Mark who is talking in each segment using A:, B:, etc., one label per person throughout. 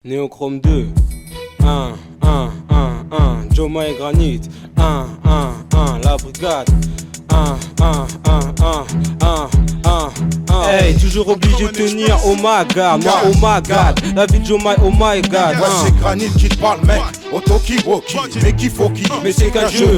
A: Néochrome 2, 1, Joma et Granit, 1, la brigade, 1. Hey, toujours obligé de tenir, oh my god, moi oh my god, la vie de Joma, oh my god.
B: Ouais, c'est Granit qui te parle, mec. Otoki-woki, mais qui faut qui,
A: mais c'est qu'un jeu.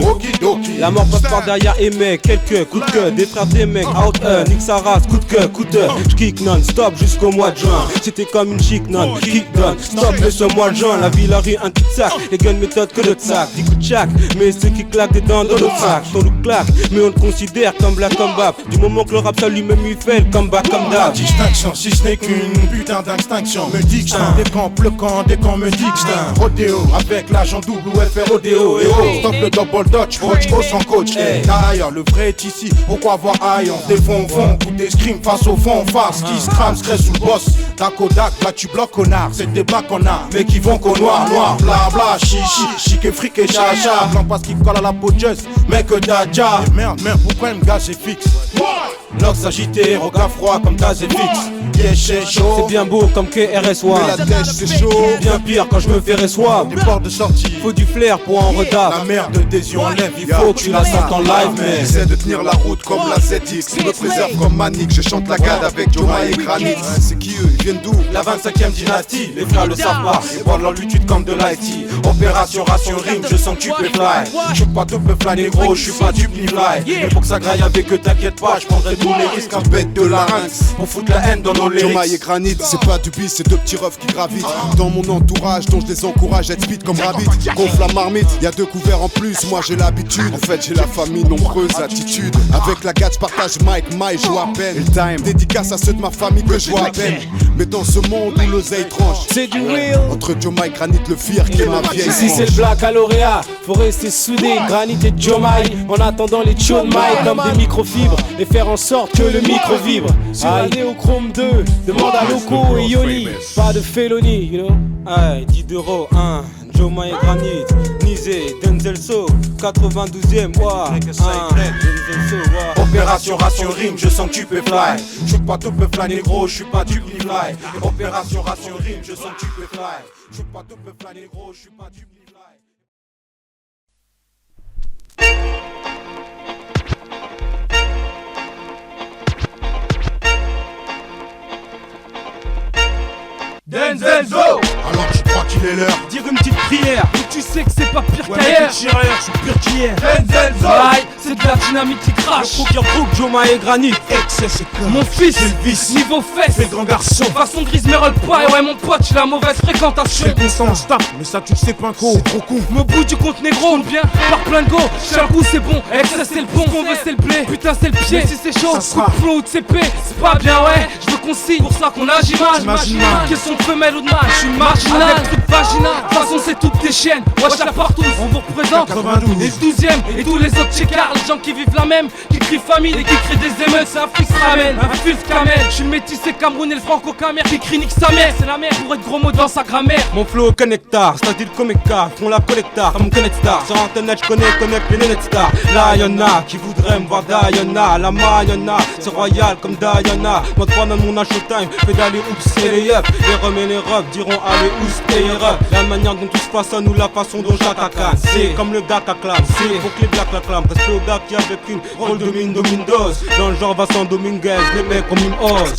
A: La mort passe par derrière et mec, quelques coups de queue, des frères des mecs, out nique sa race, coup de queue, j'kick non-stop jusqu'au mois de juin. C'était comme une chic non, kick down, stop laisse-moi le joint. La ville arrive un petit sac, les guns méthode que le sac. 10 coups de chac, mais ceux qui claquent des dents dans le sac. Ton look claque, mais on te considère comme black comme bap. Du moment que le rap ça lui-même il fait le comeback comme d'hab.
B: Distinction, si ce n'est qu'une putain d'extinction. Me dit que j't'en décampe le camp, dès qu'on me dit que j't'en rodéo. Avec l'agent double ou FR rodéo. Et oh, stop le double dodge, coach, go sans coach. D'ailleurs, le vrai est ici, pourquoi voir ailleurs? Des fonds, coup des scrims face au fond, face. Qui se crame, se sous le boss. Dakodak, là tu bloques connard. C'est des bacs qu'on a, mais qui vont qu'au noir, bla bla, chichi, chic et fric et chacha. Blanc parce qu'il colle à la peau de just, mec d'adja. Merde, pourquoi il me gaz est fixe? L'ox agité, regard froid comme Taz et fixe. C'est chaud,
A: c'est bien beau comme KRS-One.
B: Mais la dèche c'est chaud,
A: bien pire quand je me fais reçoit.
B: Des portes de sortie,
A: faut du flair pour en retard.
B: La merde des yeux en lèvres, il faut que tu la sentes en live, mais
C: j'essaie de tenir la route comme la ZX. Je me préserve comme Manik, je chante la gade avec Joma et Granit. C'est qui eux, ils viennent d'où?
B: La 25e dynastie, les frères le savent pas. Et voir leur lutte comme de l'IT. Opération ration rime, je sens que tu peux fly. Je suis pas tout peu fly négro, je suis pas du ni fly. Mais pour que ça graille avec eux, t'inquiète pas, je prendrai tous les risques. Un bête de larynx pour foutre la haine dans nos lyrics.
C: Joma et Granit, c'est pas du bis, c'est deux petits refs qui gravitent dans mon entourage, dont je les encourage à être speed comme Rabbit. Gonfle la marmite, y'a 2 couverts en plus, moi j'ai l'habitude. En fait j'ai la famille, nombreuse attitude. Avec la gâte, je partage Mike, joue à peine. Le time, dédicace à ceux de ma famille que je vois à peine. Mais dans ce monde où l'oseille tranche,
A: c'est du real.
C: Entre Joma et Granit, le fier qui est ma vieille.
A: Ici c'est le black à lauréat, faut rester soudé. Granit et Joma en attendant les chonmai comme des microfibres et faire en sorte que le micro vibre. Sur Néochrome 2, demande à Loco et Yoli, pas de félonie, you know. Aïe, 10 €, 1, Joma et Granit, Nizé, Denzel So, 92e, wa,
B: Opération ration rime, je sens que tu peux fly. Je suis pas tout peu fly négro, je suis pas du ni fly. Opération ration rime, je sens que tu peux fly. Je suis pas tout peu fly négro, je suis pas du ni fly.
D: Denzel Zo.
B: Alors tu crois qu'il est l'heure?
D: Dire une petite prière, mais tu sais que c'est pas pire qu'hier.
B: Je suis pire qu'hier.
D: Denzel Zo. C'est de la dynamite qui crache.
A: Faut qu'il regroupe Joma et Granit.
B: Excès c'est clair.
D: Mon fils, c'est le vice. Niveau fesses,
B: fais grand garçon.
D: Façon grise me roll pas. Et ouais mon pote, j'ai la mauvaise fréquentation.
B: C'est constant on se tape, mais ça tu le sais pas co. C'est trop con.
D: Me bout du compte négro, on vient par plein de go. Chaque coup c'est bon, excès c'est le bon. Ce qu'on veut c'est le blé, putain c'est le pied. Mais si c'est chaud, coup de flow ou de CP, c'est pas bien ouais. Je veux qu'on signe, pour ça qu'on agit mal. Question de femelle ou de mâle, je suis marginal. Avec truc vaginal, de toute façon c'est toutes tes chiennes. Wesh la partout, on vous représente
B: 92.
D: Et le 12e, et tous les autres chécards. Les gens qui vivent la même, qui crient famille et qui créent des émeutes. C'est un fils ramène, un fils camel. Je suis le métissé Cameroun et le franco-camère. Qui crie nique sa mère, c'est la mère pour être gros mot dans sa grammaire.
A: Mon flow connectar, c'est-à-dire comme car, font la collectar, comme connect star. Sur internet je connais les net stars. Là y'en a qui voudraient me voir Diana. La Mayana, c'est royal comme Diana. Moi trois dans mon showtime, fais d'aller oups et les up. Les rums et les rubs diront allez oups et les rubs. La manière dont tout se façonne ou la façon dont j'attaque. C'est comme le gars qu'acclame, c'est faut que les blacks l'acclament. Respect au gars qui avec une rôle de mine dose. Dans le genre Vincent Dominguez, les mecs comme une hausse.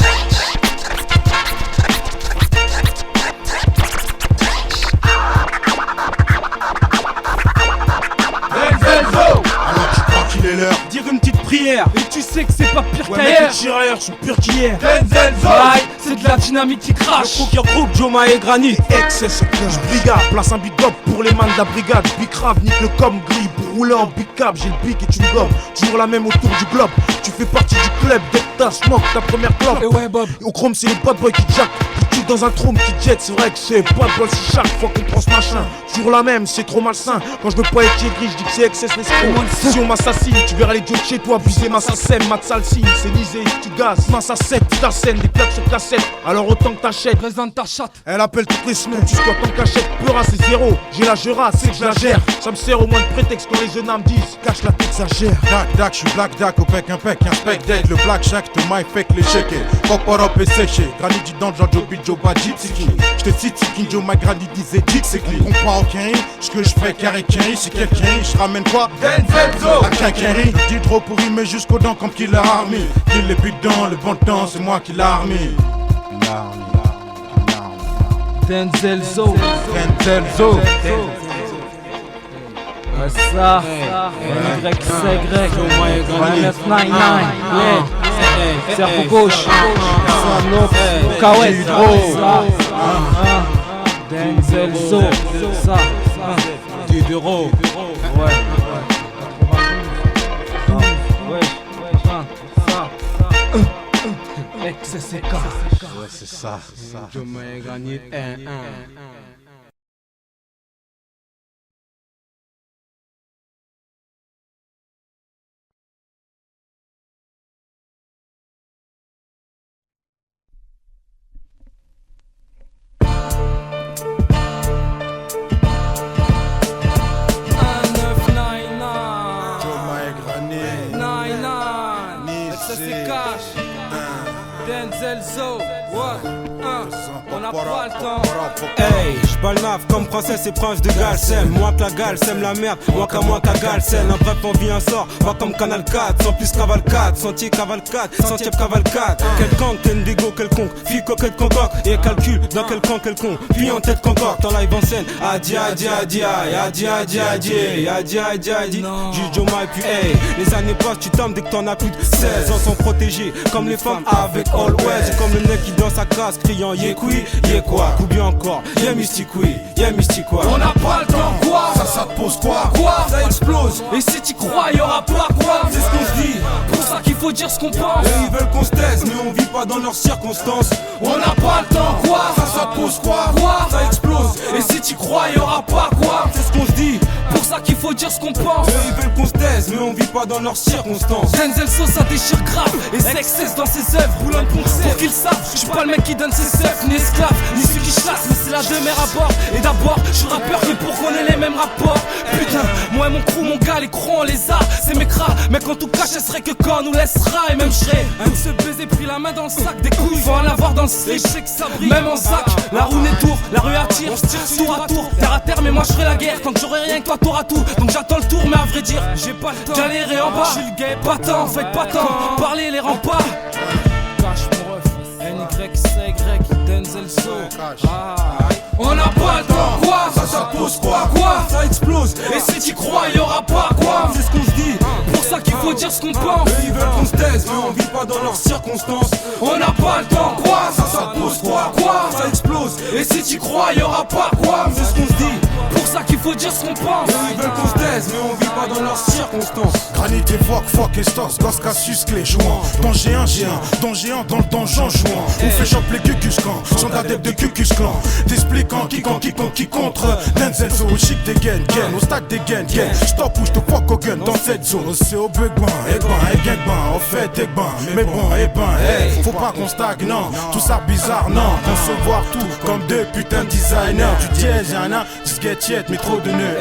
B: Il est l'heure.
D: Dire une petite prière, et tu sais que c'est pas pire qu'hier.
B: Je suis pire qu'hier.
D: Denzel Zo. C'est de la dynamite qui crache.
A: Faut qu'il regroupe Joma et Granit.
B: Excès c'est clair. Brigade, place un beat up pour les man de la brigade. Big rave, nique le com gris. Pour rouler en big cap, j'ai le big et tu me gobes. Toujours la même autour du globe. Tu fais partie du club, dès que t'as smoke ta première clope.
D: Et ouais Bob.
B: Au chrome c'est les bad boys qui jack. Qui tuent dans un trône qui jet. C'est vrai que c'est pas de bol si chaque fois qu'on prend ce machin. Toujours la même, c'est trop malsain. Quand je veux pas être gris, je dis que c'est excès l'escroc. Si on m'assassine, tu verras les dieux de chez toi. Abuser ma sassem, ma salsine. C'est lisé, tu gazes. Ma sassette, ta scène, des plaques sur cassette.
E: achètes, alors autant que t'achètes.
D: Présente ta chatte.
B: Elle appelle toutes les semaines.
E: Tu squattes en cachette, peur c'est zéro. J'ai la gera, c'est que je la gère. Ça me sert au moins de prétexte quand les jeunes âmes disent
B: Cache la t'exagère. Dac, je suis black dac, au pec, un spec dead. Le black shack te my fake les chèques. Pop up et séché. Granny dit dans le genre Joe Bill, Joe Badji, c'est qui? J'te cite, c'est qui Joe, my granny disait Dick, c'est qui? Comprends ok, ce que je fais carré Kenny, c'est quelqu'un, je ramène quoi? Denzel à quinquerie. Je dis trop pourri, mais jusqu'aux dents comme Killer Army. Kill les buts dans le bon temps, c'est moi qui l'a armé.
D: Denzel Zo.
B: Denzel Zo.
D: Ouais, ça. YCY. 999. Yeah. Cerveau gauche. Kawet. Denzel Zo. Ça.
A: 10 euros.
D: Ouais. XCK.
B: Ouais, c'est ça.
A: Je m'ai gagné 1-1.
D: Denzel Zo, what? On n'a pas le temps.
A: Hey, j'balnave comme princesse et prince de Galsem. Moi que la Gal sème la merde, moi qu'à Galsen. Un bref, on vit un sort, pas comme Canal 4. Sans plus cavalcade, sentier cavalcade, sentier cavalcade. Quelconque, Kendigo, quelconque, fille coquette concoque. Et calcul dans quel camp, quelconque, fille en tête concorde. En live en scène, adi, adi, adi, adi, adi, adi, adi, adi, adi. Juge Joe Mike, puis hey, les années passent, tu tombes dès que t'en as plus de 16 ans, sont protégés comme les femmes avec Always. C'est comme le mec qui dans sa casse, criant Yekui, Yekwa, ou bien encore, Y'a Mystique, oui, Y'a Mystique, quoi.
D: On n'a pas le temps, quoi?
B: Ça te pose quoi?
D: Quoi? Ça explose. Et si t'y crois, y'aura pas quoi? C'est ce qu'on se dit. Pour ça qu'il faut dire ce qu'on pense.
A: Et ils veulent qu'on se taise, mais on vit pas dans leurs circonstances.
D: On n'a pas le temps, quoi?
A: Ça te pose quoi?
D: Quoi?
A: Ça explose.
D: Et si t'y crois, y'aura pas quoi?
A: C'est ce qu'on se dit.
D: Pour ça qu'il faut dire ce qu'on pense.
A: Et ils veulent qu'on se taise, mais on vit pas dans leurs circonstances.
D: Denzel So, ça déchire grave. Et Sexcess dans ses œuvres. Boulon pour qu'ils savent. Je suis pas le mec qui donne ses œuvres, ni esclave, ni celui qui chasse, mais c'est la demeure à bord. Et d'abord, je suis rappeur, mais pour qu'on ait les mêmes rapports. Putain, moi et mon crew, mon gars, les crocs, on les a. C'est mes cras, mais en tout cas, je serai que quand on nous laissera. Et même je serai un de ce baiser pris la main dans le sac des couilles. Faut en avoir dans le slip, je sais que ça brille. Même en sac, la roue n'est tour, la rue attire. On se tire tour à tour, terre à terre, mais moi je ferai la guerre. Tant que j'aurai rien que toi, t'auras tout. Donc j'attends le tour, mais à vrai dire, j'ai pas le temps. Galérer en bas, je suis le gay, pas tant, faites pas tant. Parler les remparts. Cache mon ref, NYCY, Denzel So. On n'a pas le temps, quoi? Ça pose quoi? Quoi? Ça explose. Et si t'y crois, y'aura pas quoi? C'est ce qu'on se dit. Pour ça qu'il faut dire ce qu'on pense.
A: Et ils veulent qu'on se taise, mais on vit pas dans leurs circonstances.
D: On n'a pas le temps, quoi? Ça pose quoi? Quoi? Ça explose. Et si t'y crois, y'aura pas quoi?
A: C'est ce qu'on se dit.
D: Pour ça qu'il faut dire ce qu'on pense.
A: Et ils veulent qu'on se taise, mais on vit pas dans leurs circonstances.
B: Granit et fuck et stos, gosse cassus clé jouant. Danger 1, G1, don géant dans le donjon jouant. On fait choc les cucuscans, sont adeptes de cucus clan. T'expliquant qui contre Denzel Zo, chic des gaines, au stack des gaines, stop ou je te fuck au gun dans cette zone. C'est au bug et gang, au fait et mais bon, hey, faut pas qu'on stagne, non. Tout ça bizarre, non. Concevoir tout comme deux putains de designers. Du dièse, y'en a, disquette, mais trop de nœuds,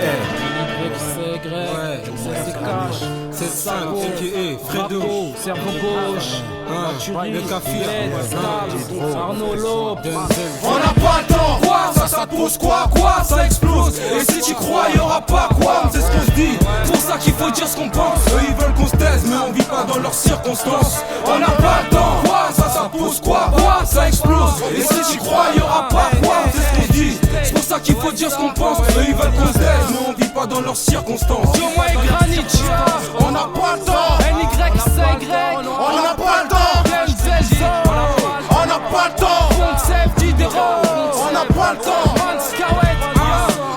A: C'est ça, a.k.a. Fredo,
D: cerveau gauche,
A: le café,
D: Arnaud Lope.
A: On n'a pas le temps, quoi? Ça te pose quoi? Quoi? Ça explose. Et si tu crois, y'aura pas quoi? C'est ce qu'on se dit.
D: Pour ça qu'il faut dire ce qu'on pense.
A: Eux ils veulent qu'on se taise, mais on vit pas dans leurs circonstances. On n'a pas le temps, quoi? Ça pose quoi? Quoi? Ça explose. Et si tu crois, y'aura pas quoi? C'est ce qu'on se dit. C'est pour ça qu'il faut dire ce qu'on pense. Eux ils veulent qu'on se taise, mais on vit pas dans leurs circonstances.
D: Yo, moi et Granit,
B: on n'a pas le temps.
D: NYCY,
B: on n'a pas le temps.
D: Denzel So,
B: on n'a pas le temps.
D: Concept Diderot,
B: on n'a pas le temps.
D: Hans Kawet,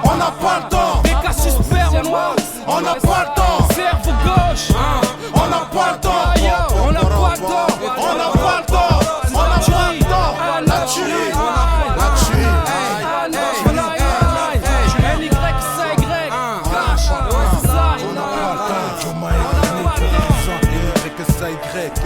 B: on n'a pas le temps.
D: Pegasus Super Noir,
B: on n'a pas le temps.
D: Cerveau gauche,
B: on n'a pas le temps.
D: on n'a pas le temps.
B: On n'a pas le temps. On n'a pas le temps. La tuerie. La tuerie.
C: Y.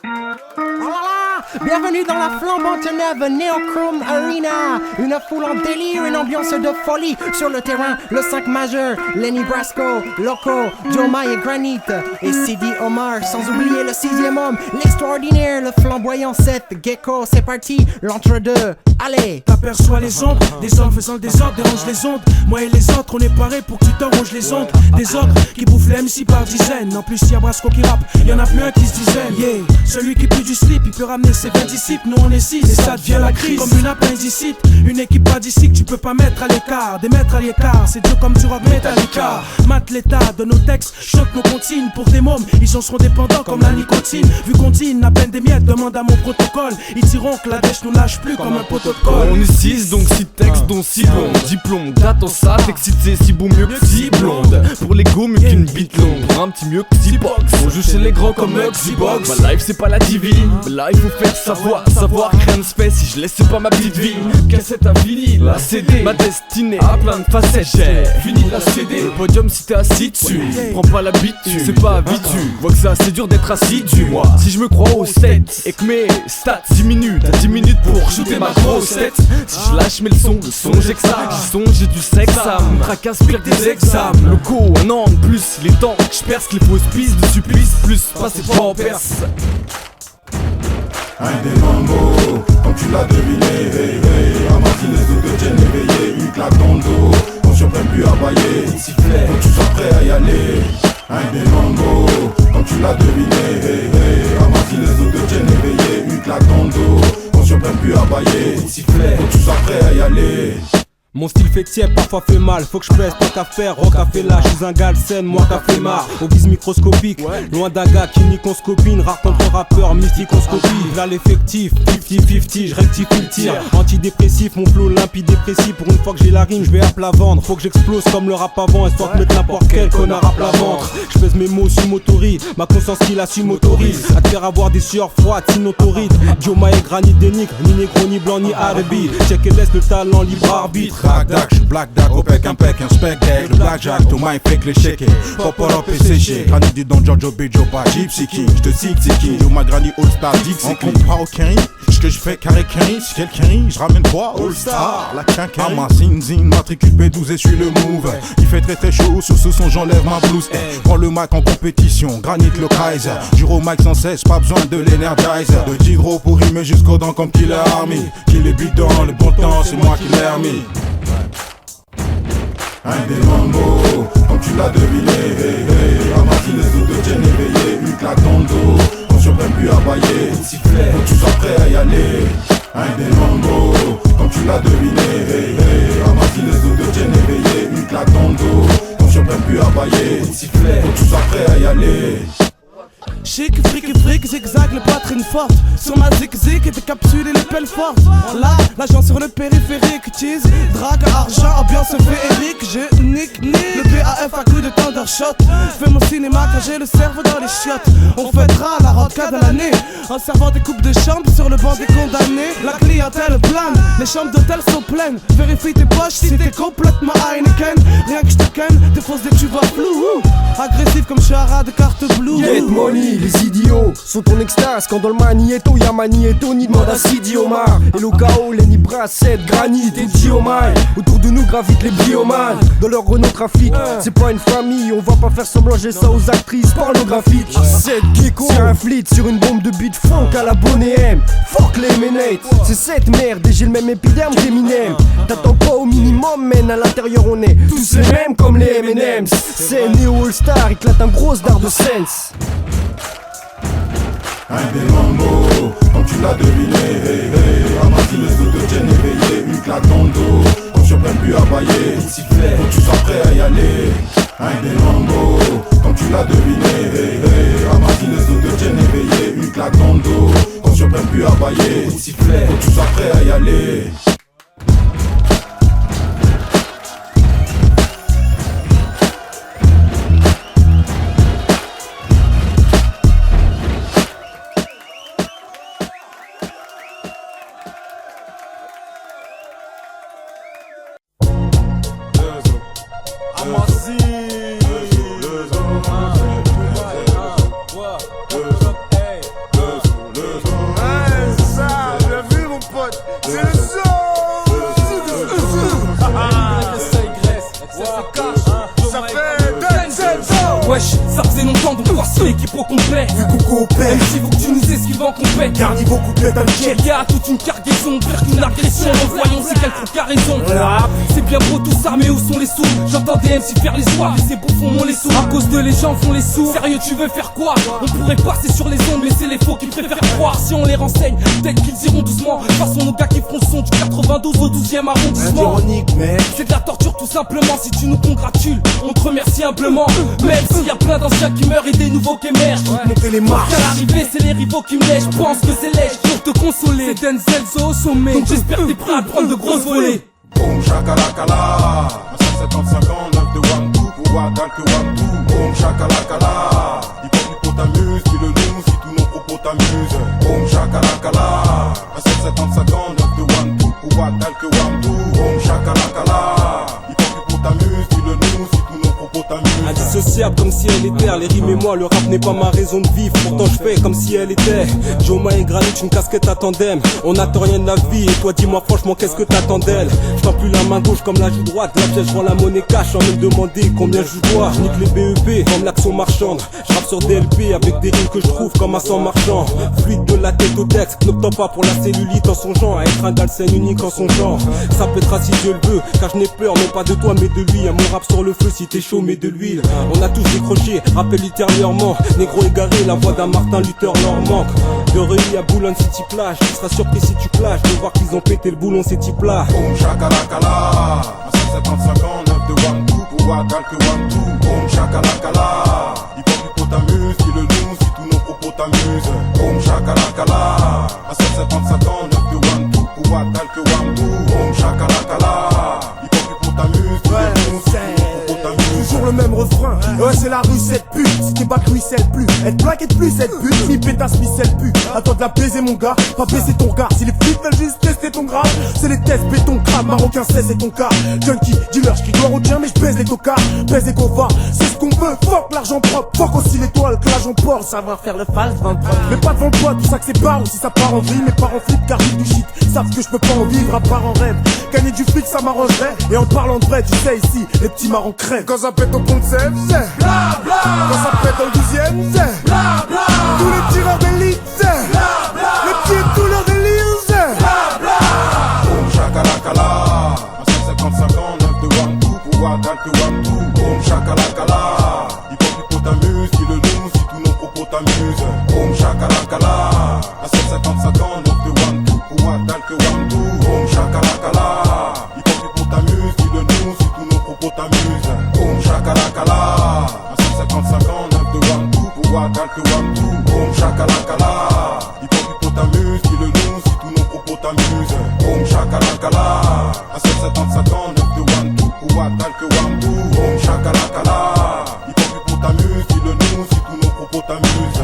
F: Oh là là! Bienvenue dans la flambante neuve Neochrome Arena. Une foule en délire, une ambiance de folie. Sur le terrain, le 5 majeur, Lenny Brasco, Loco, Joma et Granit. Et Sidi Omar, sans oublier le 6e homme, l'extraordinaire, le flamboyant Seth Gecko. C'est parti, l'entre-deux. Allez!
G: T'aperçois les ombres, des hommes faisant le désordre, dérange les ondes. Moi et les autres, on est parés pour que tu t'arranges les ondes. Des ogres qui bouffent les MC par dizaines. En plus, y'a Brasco qui rappe, y'en a plus un qui se dizaine. Yeah, celui qui pue du slip, il peut ramener ses 20 disciples. Nous on est 6 et ça devient la crise. Comme une appendicite, une équipe pas d'ici que tu peux pas mettre à l'écart. Des mètres à l'écart, c'est dur comme du rock Metallica. Mate l'état de nos textes, chante nos comptines. Pour des mômes, ils en seront dépendants comme la nicotine. Vu qu'on dîne à peine des miettes, demande à mon protocole. Ils diront que la dèche nous lâche plus comme un poteau de colle.
H: On est 6, donc 6 textes, dont 6 blondes. Diplôme, d'attends ça, t'exciter, si beau mieux que 6 blondes. Pour l'ego, mieux qu'une bite longue. Pour un petit mieux que 6 box. On joue chez les grands comme Xbox. Ma life, c'est pas la TV. Mais là, il faut faire savoir que rien ne se fait si je laisse pas ma petite vie. Cassette à vinyle, la CD, ma destinée a plein de facettes. J'ai fini de la CD. Le podium si t'es assis dessus, prends pas l'habitude, c'est pas habitu. Vois que c'est assez dur d'être assidu. Moi, si je me crois au set et que mes stats diminuent, t'as 10 minutes pour shooter ma grosse tête. Si je lâche mais le son j'ai que ça. J'y songe, j'ai du sexe, ça me tracasse pire que des examens. Locaux, un an de plus, il est temps que je perce les fausses pistes de supplice. Plus passer pas en perse.
B: Un des mambo, comme tu l'as deviné, hey, hey. À Martinez de Jen éveillé, une claque dans le dos. On se prenne plus à bailler, sifflet, faut que tu sois prêt à y aller. Un des mambo, comme tu l'as deviné, hey, hey. À Martinez de Jen éveillé, une claque dans le dos. On se prenne plus à bailler, sifflet, faut que tu sois prêt à y aller.
A: Mon style fait tiède, parfois fait mal, faut que je pèse, pas qu'à faire, rock a fait là, je suis un gars scène, moi qu'a fait marre, au vise microscopique, loin d'un gars qui nique on se copine, rare contre rappeur, mystique on se copie, là l'effectif, 50-50, je rectifie le tir, antidépressif, mon flow limpide dépressif, pour une fois que j'ai la rime, je vais à plat vendre, faut que j'explose comme le rap avant, histoire de mettre n'importe quel connard à plat ventre, je pèse mes mots sur motorise, ma conscience qui la motorise, à te faire avoir des sueurs froides, sin autorite, Joma et Granit dénigre, ni négro, ni blanc, ni arabi, check et laisse le talent libre arbitre.
B: Black je black dag, opec, un spec deck. Le blackjack, tout my fake, les shaker. Pop up et séché. Granny dit dans Giorgio Bejo, pas Gypsy King. J'te sick, King. Yo, ma granny All Star, Dixie. On comprend aucun. Ce que je fais carré 15. Si quelqu'un rit, j'ramène quoi? All Star. La quinquin. Ma zin, matricule P12 et j'suis le move. Il fait très chaud, sur ce son j'enlève ma blouse. Prends le mic en compétition, Granit le Kaiser. Jure au mic sans cesse, pas besoin de l'energizer. Le tigre pour rimer jusqu'au dents comme Killer Army. Qui les bute dans le bon temps, c'est moi qui l'ai remis. Un des mambo, comme tu l'as deviné, hey, hey. À Martinez de Jen éveillé, une claque dans le dos. On se prenne plus à bailler, sifflet, faut que tu sois prêt à y aller. Un des mambo, comme tu l'as deviné, hey, hey. À Martinez de Jen éveillé, une claque dans le dos. On se prenne plus à bailler, sifflet, faut que tu sois prêt à y aller.
G: Chic, fric, zigzag, les poitrines fortes. Sur ma zig-zig et des capsules et les pelles fortes. L'agent sur le périphérique, cheese, drague, argent, ambiance féerique. Je nique le BAF à coups de thundershot. Fais mon cinéma quand j'ai le cerveau dans les chiottes. On fêtera la rodka de l'année en servant des coupes de chambre sur le banc des condamnés. La clientèle plane, les chambres d'hôtel sont pleines. Vérifie tes poches si t'es complètement Heineken. Rien que je te ken, tes fausses des tu vois flou. Agressif comme Chara de carte blue.
I: Les idiots sont en extase quand dans le Magneto y'a Magneto, ni demande à Sidi Omar. Et le KO, Lenny Brassette, Granit et Diomai. Autour de nous gravitent les biomanes. Dans leur Renault Trafic, c'est pas une famille. On va pas faire semblant, j'ai ça aux actrices pornographiques. 7 Gecko, c'est un fleet sur une bombe de beat funk à la Bonnet M. Fuck les Menate, c'est cette merde et j'ai le même épiderme qu'Eminem. T'attends pas au minimum, men à l'intérieur on est tous les mêmes comme les M&M's. C'est Neo All Star, éclate un gros dard de sense.
B: Un des mambo, comme tu l'as deviné, hey, hey. À Martinez de Jen éveillé, une claque dans le dos. On se prenne plus à bailler, sifflet, faut que tu sois prêt à y aller. Un des mambo, comme tu l'as deviné, hey, hey. À Martinez de Jen éveillé, une claque dans le dos. On se prenne plus à bailler, sifflet, faut que tu sois prêt à y aller.
D: Wesh, ça faisait longtemps donc voici l'équipe au complet.
G: Vu qu'on coopère,
D: Même si faut que tu nous esquives en compète.
G: car niveau couplet t'inquiète.
D: Il y a toute une cargaison, faire qu'une agression. Voyons c'est quel truc a raison. C'est bien beau tout ça, mais où sont les sous? J'entends des MC faire les soirs et ces bouffons ont les sous. À cause de les gens font les sous. Sérieux, tu veux faire quoi? On pourrait passer sur les ondes, mais c'est les faux qui préfèrent croire. Si on les renseigne, peut-être qu'ils iront doucement. De toute façon, nos gars qui feront son du 92 au 12e arrondissement.
G: Ironique, mec.
D: C'est de la torture tout simplement. Si tu nous congratules, on te remercie humblement. Même s'il y a plein d'anciens qui meurent et des nouveaux qui émergent.
G: Montez les marches.
D: Qu'à l'arrivée, c'est les rivaux qui me lèchent. Je pense que c'est lèche pour te consoler. C'est Denzel Zo au sommet. Donc j'espère que t'es prêt à prendre de grosses volées.
B: Boom shakalakala, 755 ans, 9 de one two, pour Wadal que one two. Boom shakalakala, hippopotamus, dis-le nous si tous nos propos t'amusent. Boom shakalakala, 755 ans, 9 de one two, pour Wadal que one two. Boom shakalakala, hippopotamus, dis-le nous si tous nos propos t'amusent.
A: Indissociable comme si elle était, les rimes et moi, le rap n'est pas ma raison de vivre. Pourtant je fais comme si elle était. Joma et Granit, une casquette à tandem. On n'attend rien de la vie et toi dis-moi franchement qu'est-ce que t'attends d'elle. Je tends plus la main gauche comme la joue droite. La pièce, je rends la monnaie cash sans me demander combien je dois. Je nique les BEP comme l'action marchande. Je rappe sur DLP avec des rimes que je trouve comme un sang marchand. Fluide de la tête au texte, n'optant pas pour la cellulite en songeant à être un dalsène unique en son genre. Ça pètera si Dieu le veut, car je n'ai peur non pas de toi mais de lui. Un mon rap sur le feu si t'es chaud mais de l'huile. On a tous décroché, rappel ultérieurement. Négro égaré, la voix d'un Martin Luther leur manque. De Reuilly à Boulogne City Plage. Tu seras surpris si tu clashes de voir qu'ils ont pété le boulon ces types là.
B: Boom shakalakala, 755 ans, 9 de one two, pour Wadal que one two. Boom shakalakala, hippopotamus, dis-le nous si tous nos propos t'amusent. Boom shakalakala, 755 ans, 9 de one two, pour Wadal que one two. Boom shakalakala, hippopotamus, dis-le nous si tous nos propos t'amusent.
G: Toujours le même refrain. Ouais, c'est la rue, cette pute. Si t'es pas cru, c'est plus. Elle plaquette plus, cette pute. Mi pétasse, mi cette pute. À toi de la baiser, mon gars. Pas baisser ton regard. Si les flics veulent juste tester ton grave, c'est les tests béton crâne. Marocain 16 c'est ton cas. Junkie, dealer, j'crie gloire au tien, mais j'baise les tocards. Baise et confort, c'est ce qu'on veut. Fuck l'argent propre. Fuck aussi l'étoile, que l'argent porte. Savoir faire le false, 23. Mais pas devant le poids, tout ça que c'est barre. Ou si ça part en vrille, mes parents flippent car vivent du shit. Savent que je peux pas en vivre à part en rêve. Gagner du fric, ça m'arrangerait. Et en parlant de vrai, tu sais ici, les petits marrons crèvent. Quand ça pète au pont de Sèvres, c'est bla bla. Quand ça pète dans le 12e, c'est bla bla. Tous les tireurs d'élite, c'est bla bla. Les pieds de tous leurs délires, c'est bla bla.
B: Boom shakalakala, 755 ans, 9 de one two, pour Wadal que one two. Boom shakalakala, hippopotamus, dis-le nous si tous nos propos t'amusent. Boom shakalakala, 755 ans, 9 de one two, pour Wadal que one two. Boom shakalakala, hippopotamus, dis-le nous si tous nos propos t'amusent. Boom shakalakala, 755 ans, 9 de one two, pour Wadal que one two. Boom shakalakala, hippopotamus, dis-le nous si tous nos propos t'amusent. Boom shakalakala, 755 ans, 9 de one two, pour Wadal que one two. Boom shakalakala, hippopotamus, dis-le nous si tous nos propos t'amusent.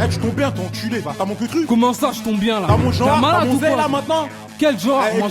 B: Tu tombes bien, ton enculé, va, t'as mon que truc.
D: Comment ça, je tombe bien là?
B: T'as mon genre,
D: T'es malade
B: t'as mon
D: ou quoi?
B: zèle là maintenant.
D: Quel genre? Moi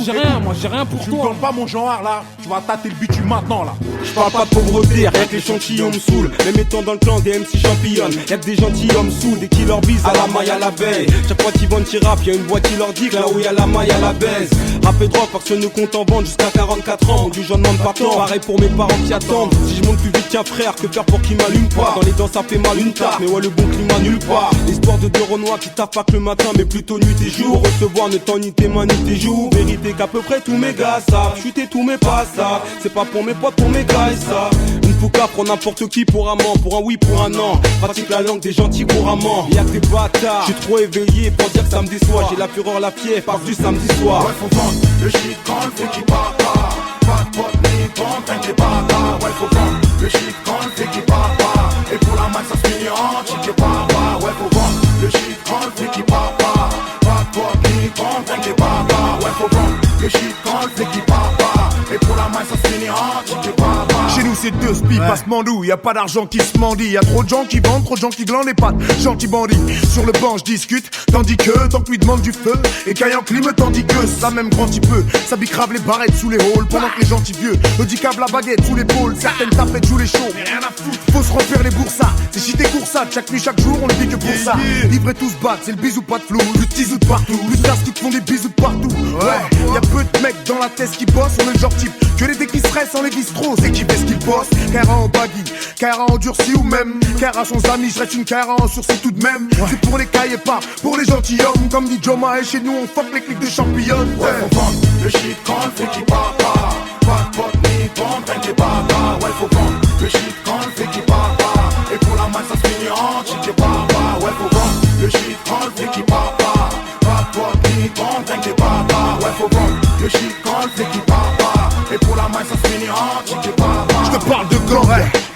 D: j'ai rien pour
B: Tu me
D: toi.
B: donnes pas mon genre là, tu vas tâter le bitume maintenant là.
A: Je parle pas de pauvreté, rien que l'échantillon me saoule. Même étant dans le clan des MC championnes, y'a que des gentilshommes sous, des qui leur visent à la maille à la veille. Chaque fois qu'ils vendent rap, y'a une voix qui leur dit que là où y'a la maille à la baise. Rap et drogue, parce que nous compte en vendre jusqu'à 44 ans. Du jeune demande pas tant, pareil pour mes parents qui attendent. Si je monte plus vite, tiens frère, que faire pour qu'ils m'allument pas? Dans les dents ça fait mal une tape, mais ouais le bon climat nulle part. L'histoire de deux Renois qui taffent pas que le matin, mais plutôt nuit et jour. Recevoir ne t'en ni tes mains ni tes les joues, vérité qu'à peu près tous mes gars savent. Chuter tous mes pas ça, c'est pas pour mes potes, pour mes gars et ça. Une fouca pour n'importe qui, pour un ment, pour un oui, pour un non. Pratique la langue des gentils couramment. Y'a que des bâtards, j'suis trop éveillé pour dire que ça me déçoit. J'ai la fureur, la fièvre, par du samedi soir.
B: Ouais, faut vendre le shit quand le fait qui part pas. Pas de potes ni bande, rien que des bâtards. Ouais, faut vendre le shit quand le fait qui part pas. Et pour la malle ça se finit en chic et barbare. Ouais, faut vendre le shit quand le fait qui part pas. Pas de potes ni bande, rien que des bâtards. Ouais, faut vendre le shit quand le fait qui part pas. Et pour la malle ça se finit en chic et barbare.
E: Chez nous c'est deux spies, pas ce mandou, y a pas d'argent qui se mendie. Y a trop de gens qui vendent, trop de gens qui glandent les pattes. Gentils bandits, sur le banc je discute. Tandis que, tant que lui demande du feu. Et qu'ayant clim, tandis que ça même grand petit peu. Ça bicrave les barrettes sous les halls. Pendant que les gentils vieux me dicavent la baguette sous l'épaule. Certaines tapettes jouent les chauds, mais rien à foutre. Faut se remplir les boursas, c'est chité coursade. Chaque nuit, chaque jour, on le dit que pour ça. Livrés tous battent, c'est le bisou pas de flou. Le tisou de partout, plus de qui te font des bisous de partout. Ouais, y'a peu de mecs dans la tête qui bossent. On est le genre type que les dés qui stressent en les bistros. C'est qui fait ce qu'il bosse. Kaira en baggy, Kaira en durci ou même Kaira sans amis, je reste une Kaira en sursis tout de même. C'est pour les cahiers pas, pour les gentilshommes. Comme dit Joma et chez nous on fuck les clics de champignons.
B: Ouais, faut vendre le shit quand le fait qui part pas. Pas de potes ni bande, rien que des bâtards. Ouais, faut vendre le shit quand le fait qui part pas. Et pour la malle ça se finit en chic et barbare. Ouais, faut vendre le shit quand le fait qui part pas. Pas de potes ni bande, rien que des bâtards. Ouais, faut vendre le shit quand le fait qui part pas. Et pour la malle ça se finit en chic et barbare.
E: Je te parle de gants,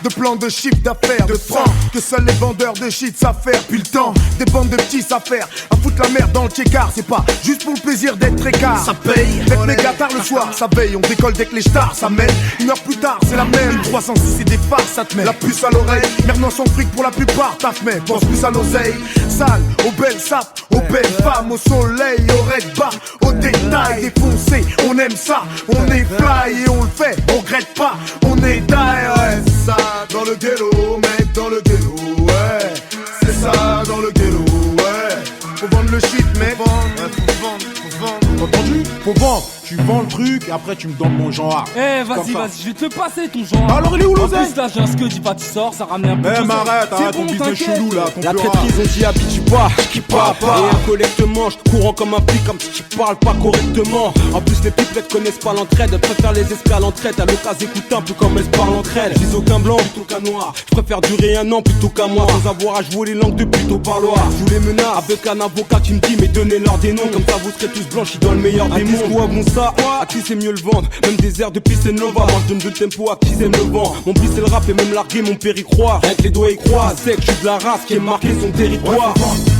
E: de plans de chiffre d'affaires, de francs que seuls les vendeurs de shit savent faire. Puis le temps, des bandes de petits savent faire. À foutre la merde dans le tchécard, c'est pas juste pour le plaisir d'être écart. Ça paye, d'être méga tard le soir, ça veille. On décolle dès que les stars ça mène. Une heure plus tard, c'est la même. 306 c'est des farces, ça te met la puce à l'oreille. Merdant son fric pour la plupart, taf mais pense plus à l'oseille. Sale, aux belles sapes, aux belles femmes, au soleil, au red bar, au détail défoncé. On aime ça, on est fly et on le fait, on regrette pas, on est die. Ouais, c'est ça dans le ghetto, mec, dans le ghetto, ouais. C'est ça dans le ghetto, ouais. Faut vendre le shit, mec. Faut vendre.
B: Entendu? Faut vendre. Tu vends le truc et après tu me donnes mon genre.
D: Eh, vas-y, je vais te le passer ton genre.
B: Alors il est où
D: En
B: l'oseille?
D: plus, là, j'ai un scud, pas tu sors, ça ramène un peu.
B: Même arrête ton
D: bon,
B: business
D: t'inquiète.
B: chelou là.
A: La traîtrise on t'y habitue pas, qui pas. Et un collectement, courant comme un flic, comme si tu parles pas correctement. En plus les pipelettes connaissent pas l'entraide, elles préfèrent les escales en traite. À l'occasion écoute un peu comme elles parlent entre elles. Je vise aucun blanc plutôt qu'un noir, je préfère durer un an plutôt qu'un mois. Sans avoir à jouer les langues de pute au parloir. Je vous les menace avec un avocat qui me dit mais donnez-leur des noms. Comme ça vous serez tous blanchis dans le meilleur des mondes. Où bon ça, à qui c'est mieux le vendre. Même des airs de Peace and Nova. Moi je donne de tempo à qui aime le vent. Mon bis c'est le rap et même larguer mon père y croit. Avec les doigts y croient, sec, je suis de la race qui est marqué son territoire.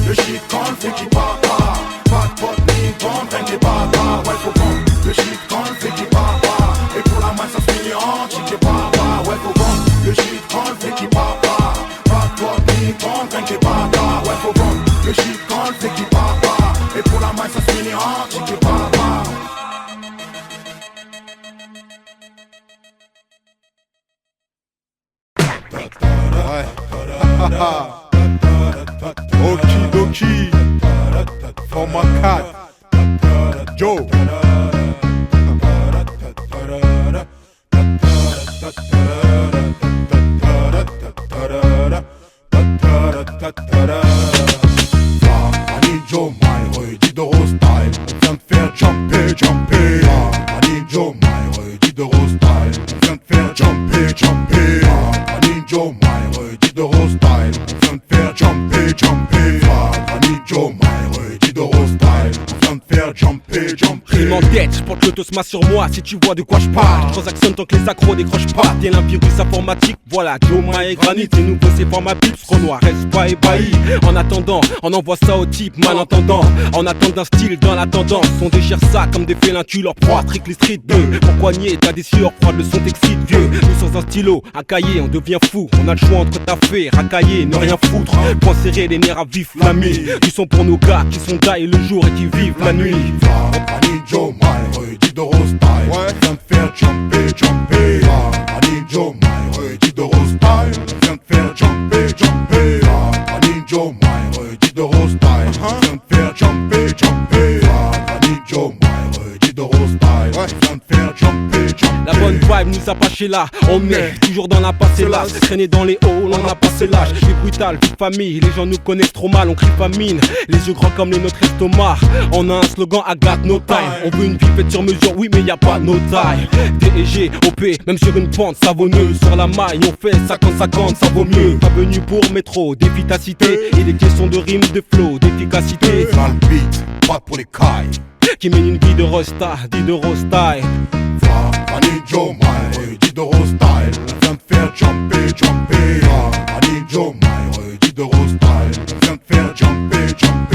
B: Le shit quand le fait qui part pas. Pas de potes ni bande, rien que des bâtards. Ouais, faut vendre le shit quand le fait qui part pas. Et pour la malle ça se finit en chic et barbare. Ouais, faut vendre le shit quand le fait qui part pas. Pas de potes ni bande, rien que des bâtards. Ouais, faut vendre le shit quand le fait qui part pas. Et pour la malle ça se finit en chic et barbare.
C: Ouais. Okidoki. For my cat. Yo. I need your mind, redis de rose style. On vient de faire jumper, jumper. I need your mind, redis de rose style. On vient de faire jumper, jumper. I need your mind, redis de rose style. On vient de faire jumper, jumper. I need your mind, redis de rose style. On vient de faire jumper, jumper.
A: Rime en tête, je porte l'autosma sur moi si tu vois de quoi je parle. Transaction tant que les accros décrochent pas. T'es un virus informatique, voilà, Joma et Granit. C'est nouveau, c'est pas ma pipe, Renoir reste pas ébahi. En attendant, on envoie ça au type malentendant. En attendant d'un style dans la tendance. On déchire ça comme des félins, tu leur proies. Trick les street 2, pourquoi nier, t'as des sueurs froides, le son t'excite vieux. Nous sans un stylo, un cahier, on devient fou. On a le choix entre taffer, racailler, ne rien foutre. Point serré, les nerfs à vif, flammés. Du son pour nos gars qui sont die le jour et qui vivent la nuit.
C: I need your mind, redis de rose style. On vient de faire jumper, jumper. I need your mind, redis de rose style. On vient de faire jumper, jumper. I need your mind, redis de rose style. On vient de faire jumper, jumper. I need your mind, redis de rose style. On vient de faire jumper, jumper.
A: La bonne vibe nous a pas chez là. On est toujours dans la passée là. Traîner dans les halls, on a passé l'âge. Vie brutale, vie de famille, les gens nous connaissent trop mal. On crie famine, les yeux grands comme les notre estomac. On a un slogan, I got no time. On veut une vie faite sur mesure, oui mais y a pas no time. DEG, OP, même sur une pente savonneuse. Sur la maille, on fait 50-50, ça vaut mieux. Pas venu pour métro, d'efficacité. Il est question de rime, de flow, d'efficacité.
B: Sale beat, pas pour les cailles.
A: Qui mène une vie de rosta, dit de rostyle.
B: I need your mind, dit de style. On vient de faire jumper. I need your mind, dit de style. On vient de faire jumper.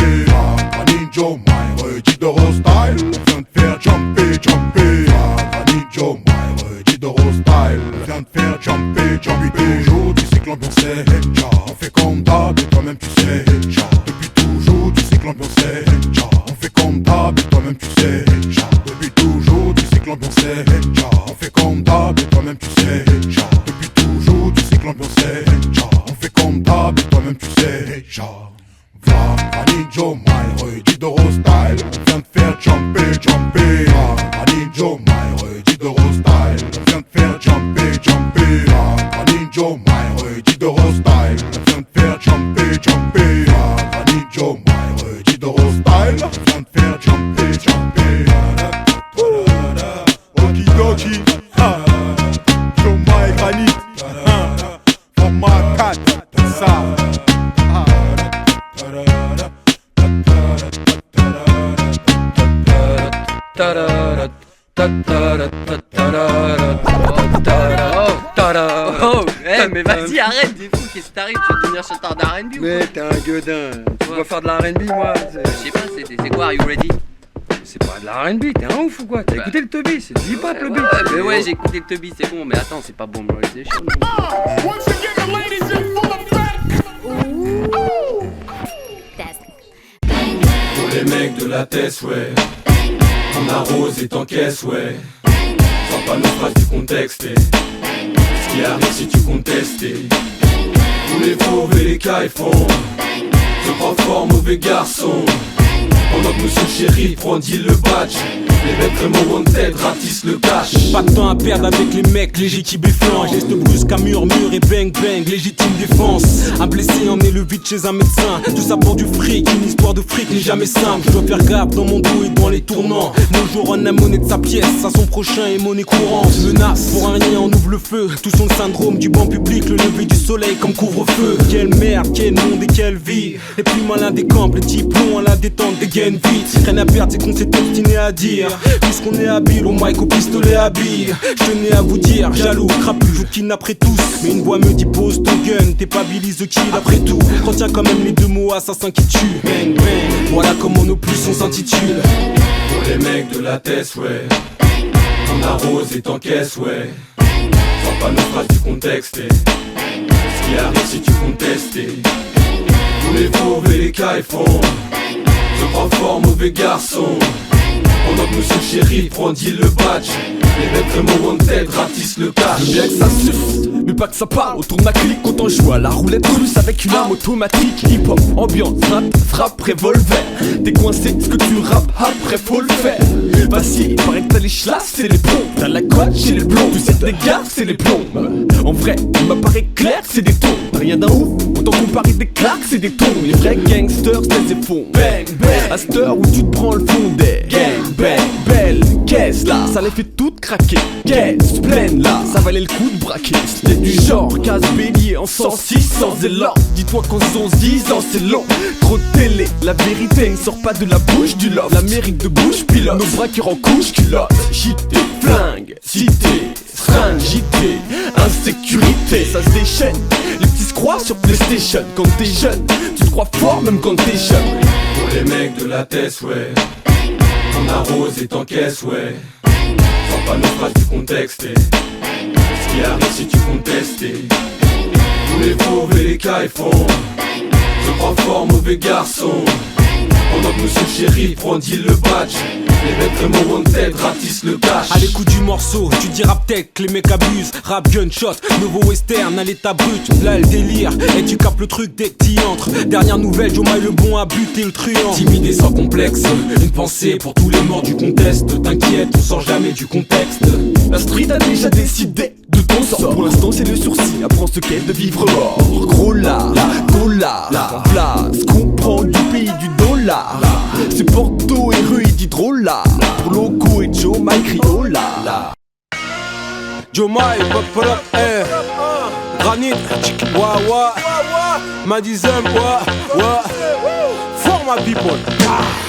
B: I need your mind, dit de style. On vient de faire jumper. I need your mind, dit de style. On vient de faire jumper. Depuis toujours, tu sais que l'ambiance est ja. On fait comme d'hab et toi-même tu sais ja. Depuis toujours, tu sais que l'ambiance est ja. On fait comme d'hab et toi-même tu sais ja. Depuis toujours, tu sais que l'ambiance est ja. On fait comme d'hab et toi-même tu sais ja. Depuis toujours, tu sais que l'ambiance est ja. On fait comme d'hab et toi-même tu sais ja. Va, I need your mind, dit de style. On vient de faire jumper. I need your mind, dit de style. On vient de faire jumper. I need your mind, dit de style. On vient de faire jumper. I need your mind, dit de style. On vient de faire jumper. Okidoki, Joe my granit, for my cat, ça.
J: Oh, mais vas-y, arrête, des fous, qu'est-ce qui t'arrive? Tu vas devenir chanteur d'R&B ou quoi?
K: Mais t'es un gueudin, tu vas faire de la R&B moi?
J: Je sais pas, c'est quoi, Are You Ready?
K: C'est pas de la R&B, t'es un ouf ou quoi? T'as écouté le Tubby, c'est du hip-hop le beat.
J: Mais ouais, j'ai écouté le Tubby, c'est bon, mais attends, c'est pas bon, c'est chaud.
L: Pour les mecs de la tête, ouais. On arrose et t'encaisse, ouais. Sors pas nos phrases du contexte, ce qui arrive si tu contestes, tous les fauves et les cailles font. Se crois fort, mauvais garçon. Pendant que monsieur le shérif brandit le badge, les mecs vraiment wanted ratissent le cash.
A: Pas de temps à perdre avec les mecs légers qui béflanchent. Geste brusque à murmure et bang bang, légitime défense. Un blessé emmené le vide chez un médecin. Tout ça pour du fric, une histoire de fric n'est jamais simple. Je dois faire gaffe dans mon dos et dans les tournants. Nos jours on a monnaie de sa pièce, à son prochain et monnaie courante. Menace, pour un rien on ouvre le feu. Tous ont le syndrome du banc public, le lever du soleil comme couvre-feu. Quelle merde, quel monde et quelle vie. Les plus malins des camps, les diplômes à la détente des gains vite. Rien à perdre, c'est qu'on s'est obstiné à dire. Puisqu'on est habile, au mic, au pistolet habile. Je tenais à vous dire, jaloux, crapu, je kidnapperai tous. Mais une voix me dit pose ton gun, t'es pas Billy the Kid après tout. Retiens quand même les deux mots assassins qui tuent. Bang bang, voilà comment nos plus on s'intitule.
L: Pour les mecs de la tête, ouais. On arrose et t'encaisse, ouais. Sors pas nos phrases du contexte, ce qui arrive si tu contestes, tous les fauves et les cailles font. Se crois fort, mauvais garçon. Pendant que monsieur le shérif brandit le badge, les mecs vraiment wanted ratissent le cash.
H: J'aime bien que ça suce, mais pas que ça parle. Autour de ma clique quand on joue à la roulette russe avec une arme automatique. Hip-hop, ambiance, rap, frappe, revolver. T'es coincé, ce que tu rappes, après faut le faire. Vas-y, il paraît que t'as les chlasses, c'est les plombs. T'as la cote chez les blonds, tu sais que les gars, c'est les plombs. En vrai, il m'apparaît clair que c'est des tons. Rien d'un ouf, autant comparer des claques, c'est des tons. Les vrais gangsters, c'est des fonds. Bang, bang, à cette heure où tu te prends le fond des gang, bang, belle caisse là, ça les fait toutes craquer. Caisse pleine là, ça valait le coup de braquer. C'était du genre, casse bélier en 106 sans élan. Dis-toi qu'en 11-10 ans c'est long. Trop de télé, la vérité ne sort pas de la bouche du loft. L'Amérique de bouche pilote, nos braqueurs en couche culotte. JT, flingue, cité, seringue, JT, insécurité, ça se déchaîne. Les petits se croient sur PlayStation. Quand t'es jeune, tu te crois fort même quand t'es jeune.
L: Pour les mecs de la tête, ouais. On arrose et t'encaisse, ouais. Sors pas nos phrases du contexte, ce qui arrive si tu contestes, tous les fauves et les cailles font. Je crois fort, mauvais garçon. Pendant que monsieur le shérif brandit le badge, les mecs vraiment wanted ratissent le cash.
A: À l'écoute du morceau, tu diras peut-être que les mecs abusent. Rap gunshot, nouveau western à l'état brut. Là le délire, et tu capes le truc dès que t'y entres. Dernière nouvelle, Joe Maille le bon a buté le truand.
L: Timide et sans complexe, une pensée pour tous les morts du contest. T'inquiète, on sort jamais du contexte.
H: La street a déjà décidé de ton sort. Pour l'instant c'est le sourcil, apprends ce qu'est de vivre mort. Gros là, dollar, en place, comprends du pays du dollar. C'est Porto et rue d'Hydrola. Pour Loco et Joe Maille Criolla.
A: Joe Maille, pop up, Granit, wa, Madizem, wa. For my people.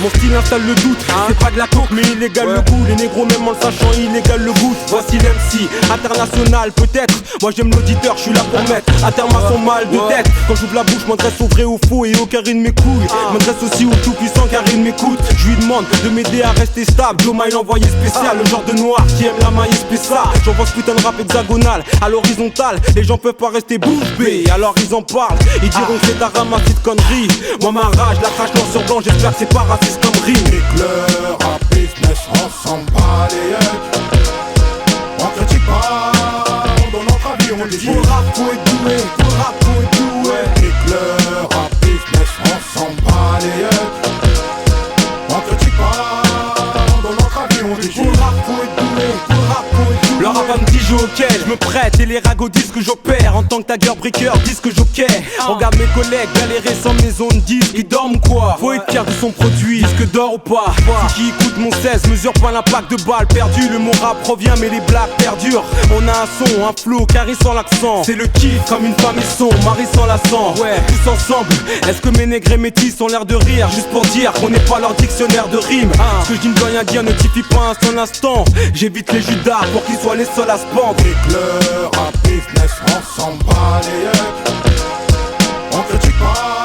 A: Mon style installe le doute, c'est pas de la coke mais illégal le goût. Les négros même en le sachant illégal le goût. Voici l'MC, international peut-être. Moi j'aime l'auditeur, je suis là pour mettre à terme à son mal de tête. Quand j'ouvre la bouche, je m'adresse au vrai, au faux et au carré de mes couilles. Je m'adresse aussi au tout puissant car il m'écoute. Je lui demande de m'aider à rester stable. Joe Maille l'envoyé spécial, le genre de noir qui aime la maille spéciale. J'envoie ce putain de rap hexagonal à l'horizontale. Les gens peuvent pas rester bouche bée, alors ils en parlent. Ils diront que c'est un ramassis de conneries. Moi ma rage, la crache noir sur blanc, j'espère que c'est pas raciste comme rime.
B: Éclair à business, ensemble pas les yeux. On critique pas, dans notre avis on dit. Pour rap faut être doué, pour rap faut être doué. Éclair à business, ensemble pas les yeux. On critique pas, dans notre avis on dit. Pour rap faut être doué, pour rap faut être doué.
A: Le rap me dit joue auquel je me prête et les ragots disent que j'opère. En tant que tagger breaker disent que joker. Regarde mes collègues galérer sans maison de disques. Ils dorment quoi? Faut être fier de son produit, disque d'or ou pas. Ceux qui écoutent mon 16 mesure pas l'impact de balles perdues. Le mot rap revient mais les blagues perdurent. On a un son, un flow, carré sans l'accent. C'est le kiff comme une femme et son mari sans la sang. Ouais, tous ensemble. Est-ce que mes nègres et métis ont l'air de rire? Juste pour dire qu'on n'est pas leur dictionnaire de rimes. Ce que je dis ne doit rien dire, ne typie pas un seul instant. J'évite les judas pour qu'ils soient les seuls à se pendre.
B: Éclair à business, ensemble pas les yeux. On critique pas,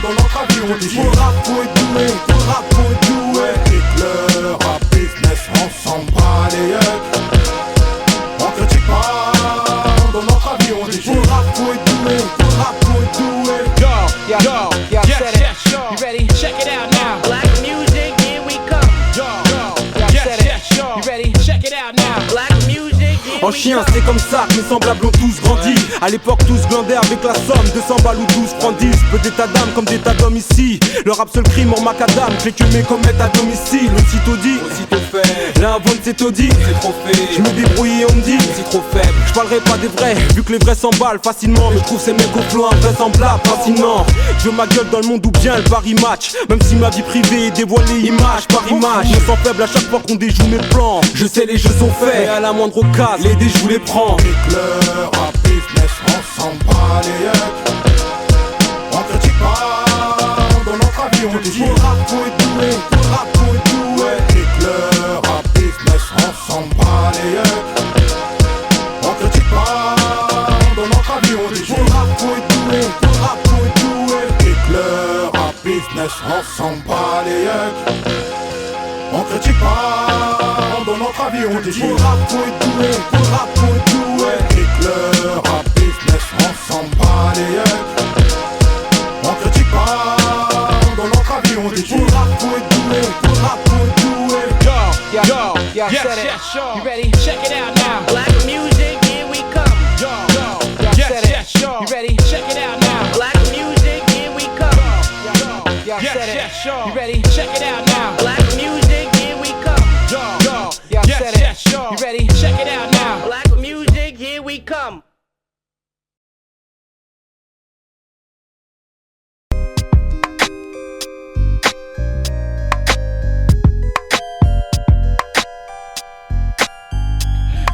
B: dans notre avis on dit. Pour rap faut être doué, pour rap faut être doué. Éclair à business, ensemble pas les yeux. On critique pas, dans notre avis on dit. Pour rap faut être doué, pour rap faut être doué.
M: Yo, said it. You ready? Check it out now. Black music, here we come. Yo, said it. You ready? Check it out now. Black music, here
A: En chien c'est comme ça que mes semblables ont tous grandi. À l'époque tous glandaient avec la somme 200 balles ou 12 francs 10. Peu d'état d'âme comme d'état d'homme ici. Le rap seul crime en macadam. Fait que mes comètes à domicile. Aussitôt dit, aussitôt fait. L'invente c'est taudit, c'est trop fait. Je me débrouille et on me dit, c'est trop faible. Je parlerai pas des vrais, vu que les vrais s'emballent facilement. Mais je trouve ces mecs au flow invraisemblables, fascinant. Je veux ma gueule dans le monde ou bien le pari match. Même si ma vie privée est dévoilée image par image. Je me sens faible à chaque fois qu'on déjoue mes plans. Je sais les jeux sont faits, mais à la moindre occasion les déjoues les prends.
B: Éclair à business, ensemble pas les yeux. On critique pas, dans notre avis on dit. Pour rap faut être doué, pour rap faut être doué. Éclair à business, ensemble pas les yeux. On critique pas, dans notre avis on dit. Pour rap faut être doué, pour rap faut être doué. Éclair à business, ensemble pas les yeux. On critique pas, dans notre avis on dit. Pour rap faut être doué, pour rap faut être doué. Éclair à business, ensemble pas les yeux. On critique pas, dans notre avis on dit. Pour rap faut être doué, pour rap faut être doué.
M: Yo, said it. You ready? Check it out now. Black music, here we come. Yo, said it. You ready? Check it out now. Black music, here we come. Yo, said it. You ready? Check it out now. Black music, here we come. Yo, said it. You ready? Check it out now. Black music, here we come.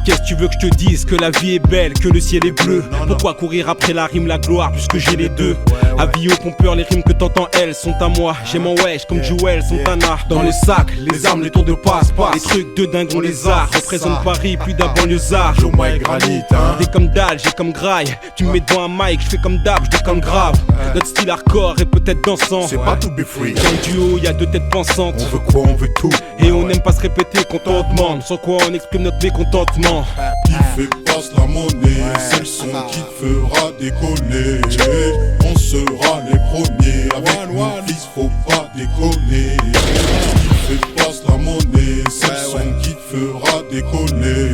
A: Qu'est-ce que tu veux que je te dise? Que la vie est belle, que le ciel est bleu. Pourquoi courir après la rime, la gloire, puisque j'ai les deux? Avis aux pompeurs, les rimes que t'entends, elles sont à moi. J'aime en wesh comme Joël, Santana. Dans le sac, les armes, les tours de passe-passe. Les trucs de dingue, on les a. Représente Paris, plus d'un banlieusard.
B: Joe Maille Granit, hein.
A: T'es comme dalle, j'ai comme graille. Tu me mets devant un mic, je fais comme d'hab, je déconne grave. Notre style hardcore est peut-être dansant.
B: C'est pas tout be free.
A: Dans le duo, y'a deux têtes pensantes.
B: On veut quoi, on veut tout.
A: Et on n'aime pas se répéter quand on demande. Sans quoi on exprime notre mécontentement.
B: Qui fait passe la monnaie, c'est le son qui te fera décoller. On sera les premiers, avec nous fils faut pas déconner. Qui fait passe la monnaie, c'est le son qui te fera décoller.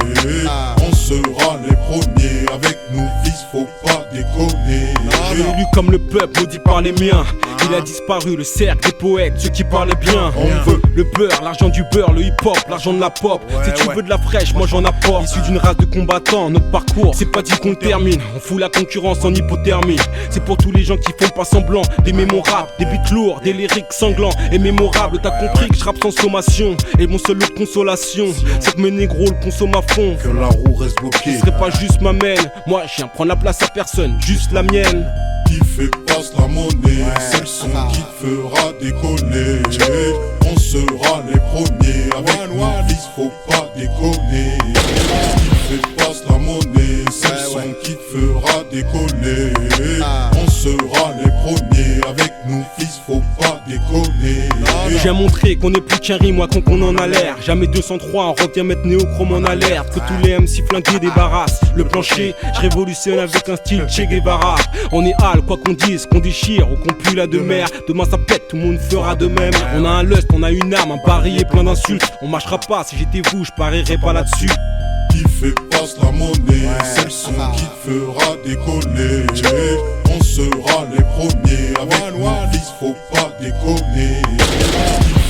B: On sera les premiers, avec nous fils faut pas déconner.
A: Élu comme le peuple, maudit par les miens. Il a disparu, le cercle des poètes, ceux qui parlaient bien. On veut le beurre, l'argent du beurre, le hip-hop, l'argent de la pop. Si tu veux de la fraîche, moi j'en apporte. Issu d'une race de combattants, notre parcours, c'est pas dit qu'on termine. On fout la concurrence en hypothermie. C'est pour tous les gens qui font pas semblant. Des mémorables, des beats lourds, des lyriques sanglants et mémorables. T'as compris que je rappe sans sommation. Et mon seul lot de consolation, c'est que mes négros le consomment à fond.
B: Que la roue reste bloquée.
A: Ce serait pas juste ma mène. Moi je viens prendre la place à personne, juste la mienne.
B: Qui fait passe la monnaie, c'est le son qui te fera décoller. On sera les premiers, avec nous fils faut pas déconner. Qui fait passe la monnaie, c'est le son qui te fera décoller. On sera les premiers, avec nous fils faut pas déconner.
A: Je viens montrer qu'on est plus qu'un rime, moi qu'on en a l'air. Jamais 203, on revient mettre Néochrome en alerte. Que tous les MC flingués débarrassent le plancher. Je révolutionne avec un style Che Guevara. On est hal, quoi qu'on dise, qu'on déchire ou qu'on pue la de mer. Demain ça pète, tout le monde fera de même. On a un lust, on a une âme, un pari et plein d'insultes. On marchera pas, si j'étais vous, je parierais pas là-dessus.
B: Qui fait passe la monnaie, c'est le son qui te fera décoller. On sera les premiers, avec nous fils faut pas déconner.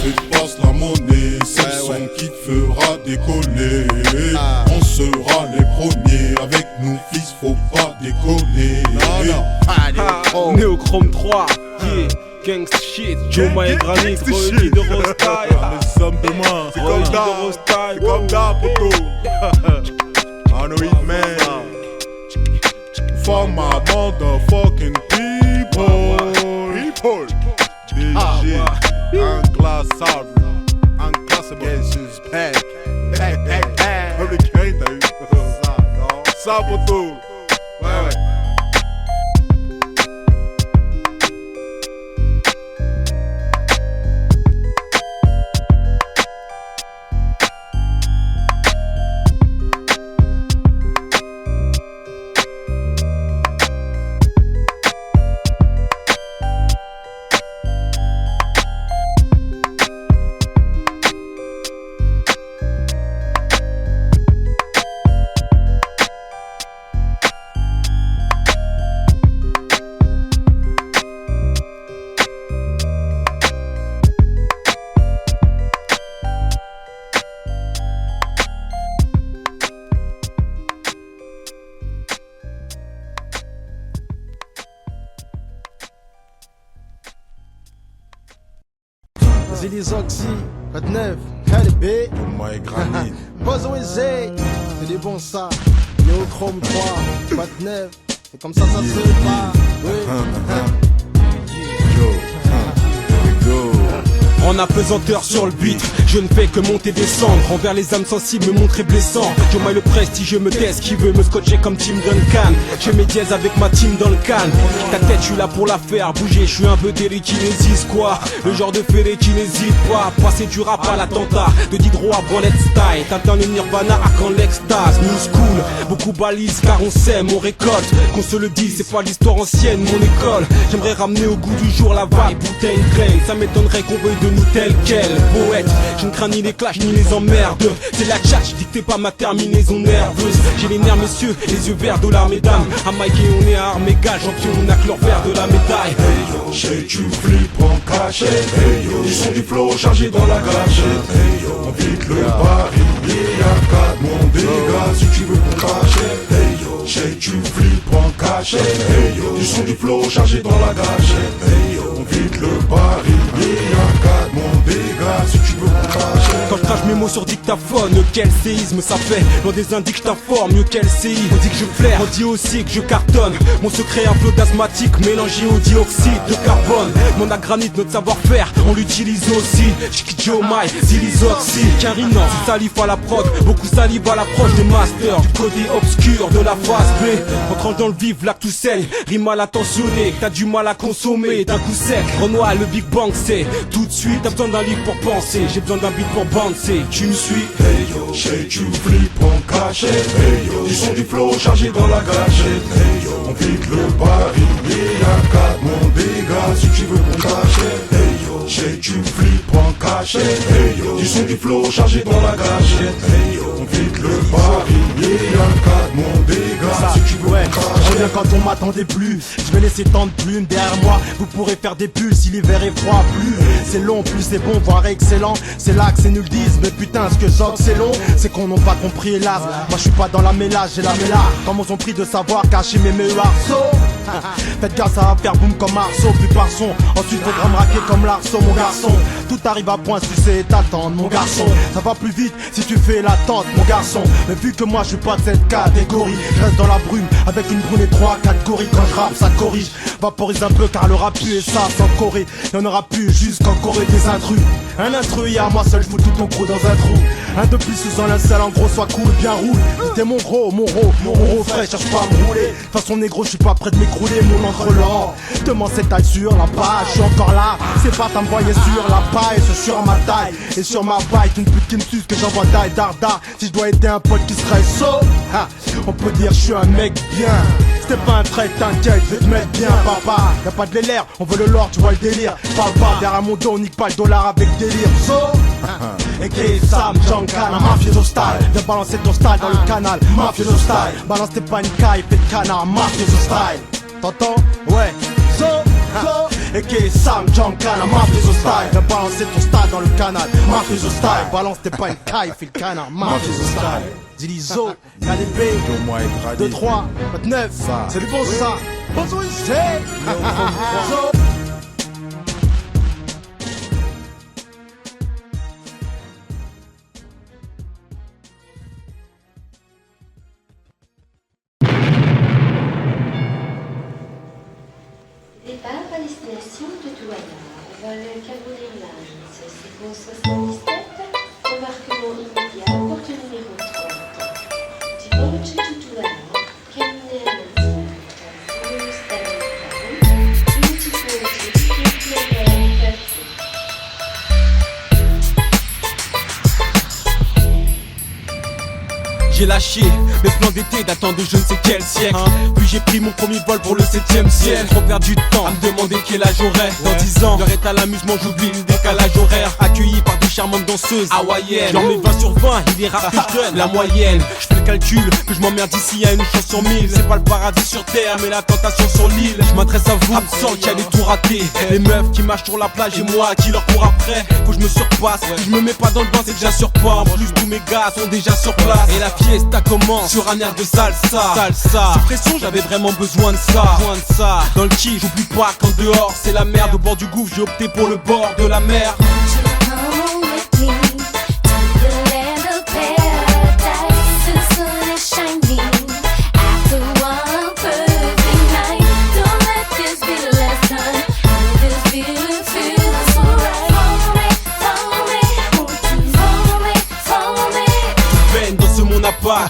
B: Qui fait passe la monnaie, c'est le son qui te fera décoller. On sera les premiers, avec nous fils faut pas déconner.
A: Néochrome 3, yeah. Gangsta shit, Joma et Granit, Rocky de Rostyle.
B: Les hommes de main, c'est comme ça, c'est comme ça, poto. I know it, man. For my motherfucking people. DG, inclassable. Guess who's back? Hurricane, t'as eu ça, non? Ça, poto. Ouais.
N: Les Oxy, pas de neuf, KDB,
B: moi et Granit,
N: Bozo et Z, c'est des bons ça, Néochrome 3, pas de neuf, et comme ça se pas,
A: En apesanteur sur le beat, je ne fais que monter descendre. Envers les âmes sensibles, me montrer blessant. Je maille le prestige, me teste, qui veut me scotcher comme Tim Duncan. J'ai mes dièses avec ma team dans le calme. Ta tête, je suis là pour la faire bouger. Je suis un peu télékinésiste quoi. Le genre de fêlé qui n'hésite pas. Passer du rap à l'attentat, de Diderot à Branlette Style. T'atteins le Nirvana à quand l'extase. New school, beaucoup balisent car on sème, on récolte. Qu'on se le dise, c'est pas l'histoire ancienne, mon école. J'aimerais ramener au goût du jour la vibe, bouteille graine. Ça m'étonnerait qu'on veuille de nous tel quel poète. Je ne crains ni les clashs ni les emmerdes. C'est la tchatch, dictée par ma terminaison nerveuse. J'ai les nerfs messieurs, les yeux verts de la mesdames. À Mike et on est à armes égales, champion, on a que leur verre de la médaille.
B: Hey yo, shake tu flippes en cachette. Hey yo, du son du flow chargé dans la gâchette. Hey yo, on vide le barillet. Y'a 4 mon dégât si tu veux qu'on crachette. Hey yo, shake tu flippes en cachette. Hey yo, du son du flow chargé dans la gâchette. Hey yo, on vide le barillet. Y'a 4 mon dégât si tu veux qu'on crachette.
A: Quand je crache mes mots sur dictaphone, quel séisme ça fait. Loin des indices, je t'informe, mieux qu'elle CI. On dit que je flaire, on dit aussi que je cartonne. Mon secret un flot d'asthmatique mélangé au dioxyde de carbone. Mon agranit, notre savoir-faire, on l'utilise aussi. Chikijo Mai, Zilizoxy, Carina, c'est salif à la prod. Beaucoup salive à l'approche des masters. Du côté obscur de la phase B. Entrant dans le vif, là que tout saigne. Rime mal attentionné, que t'as du mal à consommer. D'un coup sec, Renoir, le Big Bang c'est tout de suite. T'as besoin d'un livre pour penser, j'ai besoin d'un beat pour bouncer. c'est
L: Tu me suis, hey yo, shake you flip en cachette, hey yo, du son du flow chargé dans la gâchette, hey yo, on vide le barillet, y'a 4 mon dégât si tu veux qu'on t'achète, hey yo, shake you flip en cachette, hey yo, du son du flow chargé dans la gâchette, hey yo, on vide le barillet, y'a 4 mon dégât si tu veux qu'on t'achète.
O: Reviens quand on m'attendait plus, je vais laisser tant de plumes derrière moi, vous pourrez faire des pulls si l'hiver est froid, plus c'est long, plus c'est bon, voire excellent, c'est là que c'est nul disent, mais putain ce que j'oc c'est long, c'est qu'on n'a pas compris hélas, moi je suis pas dans la mélange, j'ai la méla, comme on ont pris de savoir cacher mes meilleurs arceaux. Faites gaffe, ça va faire boum comme arceau, puis par son. Ensuite faudra me raquer comme l'arceau, mon garçon. Tout arrive à point si tu sais t'attendre, mon garçon. Ça va plus vite si tu fais l'attente, mon garçon. Mais vu que moi je suis pas de cette catégorie, je reste dans la brume avec une brune et 3-4 gorilles. Quand je rappe ça corrige, vaporise un peu car le rap pue et ça sans Corée. Y'en aura plus jusqu'en Corée des intrus. Un intrus hier, moi seul j'fous tout ton crew dans un trou. Un de plus sous un linceul, en gros sois cool, bien roule. T'es mon gros frais, cherche pas à me rouler. De toute façon négro, je suis pas prêt de m'écrouler, mon entrelant. Demande cette taille sur la page, je suis encore là. C'est pas t'envoyer sur la paille, c'est sur ma taille. Et sur ma bite, une pute qui me suce que j'envoie d'ail darda. Si je dois aider un pote qui serait saut, on peut dire je suis un mec bien. C'était pas un trait, t'inquiète, je vais te mettre bien, papa. Y'a pas de l'air, on veut le lore, tu vois le délire. Parle pas, derrière mon dos, on nique pas le dollar avec délire. So, et que Sam, Jankana, mafioso style. Viens balancer ton style dans le canal, mafioso style. Balance tes panicailles, fais de canard, mafioso style. T'entends? Ouais. So, et que Sam, Jankana, mafioso style. Viens balancer ton style dans le canal, mafioso style. Balance tes panicailles, fais le canard, mafioso style. Zilizo, KDB, 2, 3, 29, c'est du bon ça. Bonjour, c'est
P: Départ à destination de Douala, vol Cameroun Airlines, séquence 77, embarquement immédiat, porte numéro 30. Departure to Douala, Cameroun Airlines, Blue Standing Crown, beautiful to
A: J'ai lâché mes plans d'été datant de je ne sais quel siècle. Puis j'ai pris mon premier vol pour le 7ème ciel. Trop perdu de temps à me demander quel âge j'aurai. Dans 10 ans, l'heure est à l'amusement, j'oublie le décalage horaire. Accueilli par des charmantes danseuses hawaïennes. J'en mets 20 sur 20, il est rare que je donne la moyenne. Je fais le calcul que je m'emmerde ici à une chance sur 1000. C'est pas le paradis sur terre, mais la tentation sur l'île. Je m'adresse à vous, absent qui allez tout rater. Les meufs qui marchent sur la plage et moi qui leur cours après. Faut que je me surpasse, si je me mets pas dans le bain c'est déjà sur pas. En plus tous mes gars sont déjà sur place. Et la fiesta commence sur un air de salsa. Sous pression j'avais vraiment besoin de ça. Dans le kiff j'oublie pas qu'en dehors c'est la merde. Au bord du gouffre j'ai opté pour le bord de la mer.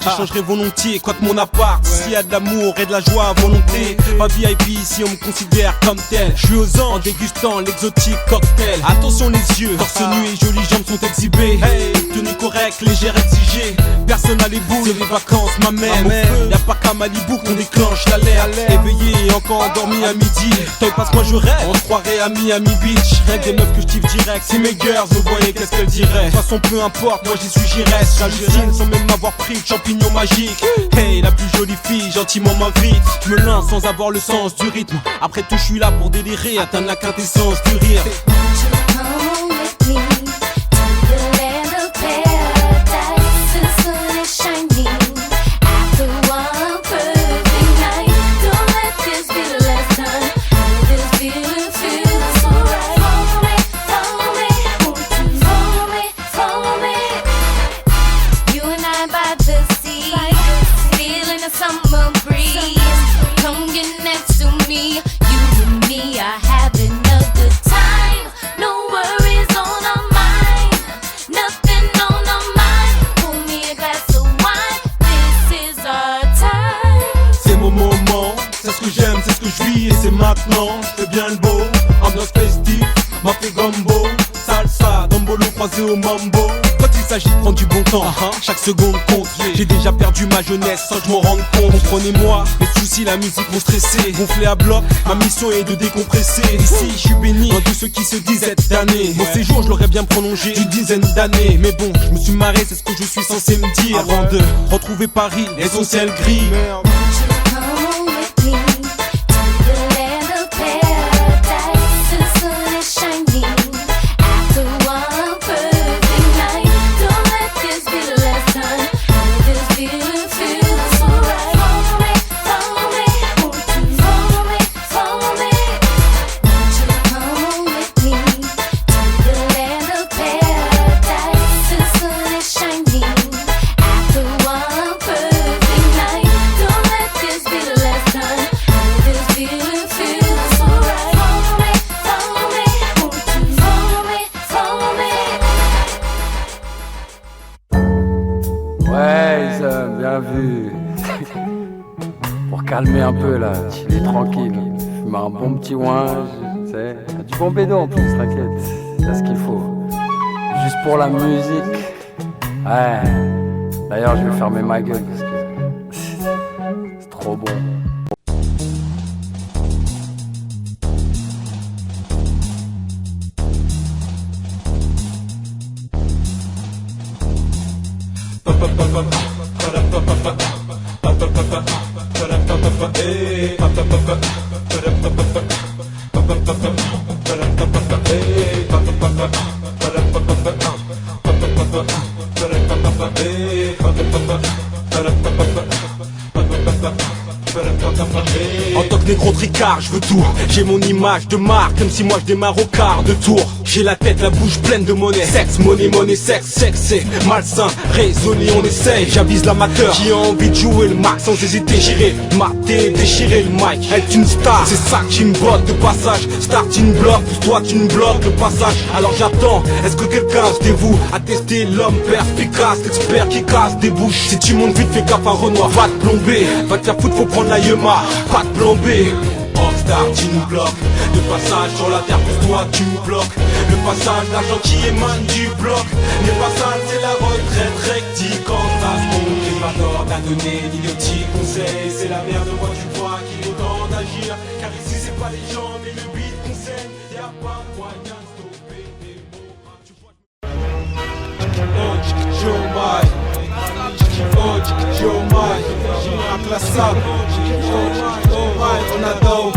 A: J'échangerai volontiers, quoi que mon appart. S'il y a de l'amour et de la joie à volonté. Pas VIP ici on me considère comme tel. Je suis aux anges en dégustant l'exotique cocktail. Attention les yeux, torse nu et jolies jambes sont exhibées. Hey, tenue correcte, légère exigée. Personne à les boules, c'est les vacances m'amène. Y'a pas qu'à Malibu qu'on déclenche l'alerte. Éveillé et encore endormi à midi. Toi passe moi je rêve, on se croirait à Miami Beach. Rien que des meufs que je kiffe direct. Si mes girls me voyaient qu'est-ce qu'elles diraient. De toute façon peu importe, moi j'y suis j'y reste. J'hallucine sans même m'avoir pris de champignons magiques. Hey la plus jolie fille gentiment m'invite. Je me lance sans avoir le sens du rythme. Après tout je suis là pour délirer, atteindre la quintessence du rire. Maintenant, je fais bien le beau, ambiance festive, m'a fait gombo, salsa, dombolo croisé au mambo. Quand il s'agit de prendre du bon temps, chaque seconde compte. J'ai déjà perdu ma jeunesse sans que je m'en rende compte. Comprenez-moi, mes soucis, la musique m'ont stressé. Gonflé à bloc, ma mission est de décompresser. Ici, je suis béni, dans tous ceux qui se disent être damnés. Mon séjour, je l'aurais bien prolongé d'une dizaine d'années. Mais bon, je me suis marré, c'est ce que je suis censé me dire. Avant de retrouver Paris et son ciel gris.
K: Bien vu. Pour calmer un peu là, chiller tranquille. Fumer un bon petit ouin, tu sais. Du bon bédo en plus, t'inquiète. C'est ce qu'il faut. Juste pour la musique. Ouais. D'ailleurs, je vais fermer ma gueule parce que c'est trop bon.
A: En tant que négro tricard, je veux tout. J'ai mon image de marque, comme si moi je démarre au quart de tour. J'ai la tête, la bouche pleine de monnaie. Sexe, monnaie, monnaie, sexe, sexe, c'est malsain. Raisonner, on essaye. J'avise l'amateur qui a envie de jouer le max sans hésiter. J'irai mater, déchirer le mic. Elle est une star, c'est ça qui me botte de passage. Start une bloc, toi tu me bloques le passage. Alors j'attends, est-ce que quelqu'un se dévoue à tester l'homme perspicace, l'expert qui casse des bouches. Si tu montes vite, fais gaffe à Renoir. Va te plomber, va te faire foutre, faut prendre la yema. Pas de plan B. Rockstar, tu nous bloques. Le passage sur la terre pour toi, tu me bloques. Le passage d'argent qui émane du bloc. Les passages, c'est la retraite rectique. Quand ça se compte, les pas d'ordre à donner, ni de petits conseils. C'est la merde, moi tu crois qu'il est temps d'agir. Car ici, c'est pas les gens, mais le beat qu'on saigne. Y'a pas moyen de stopper des mots. Tu vois. Oh, Joe Mike. Oh, Joe Mike. Inclassable. On adore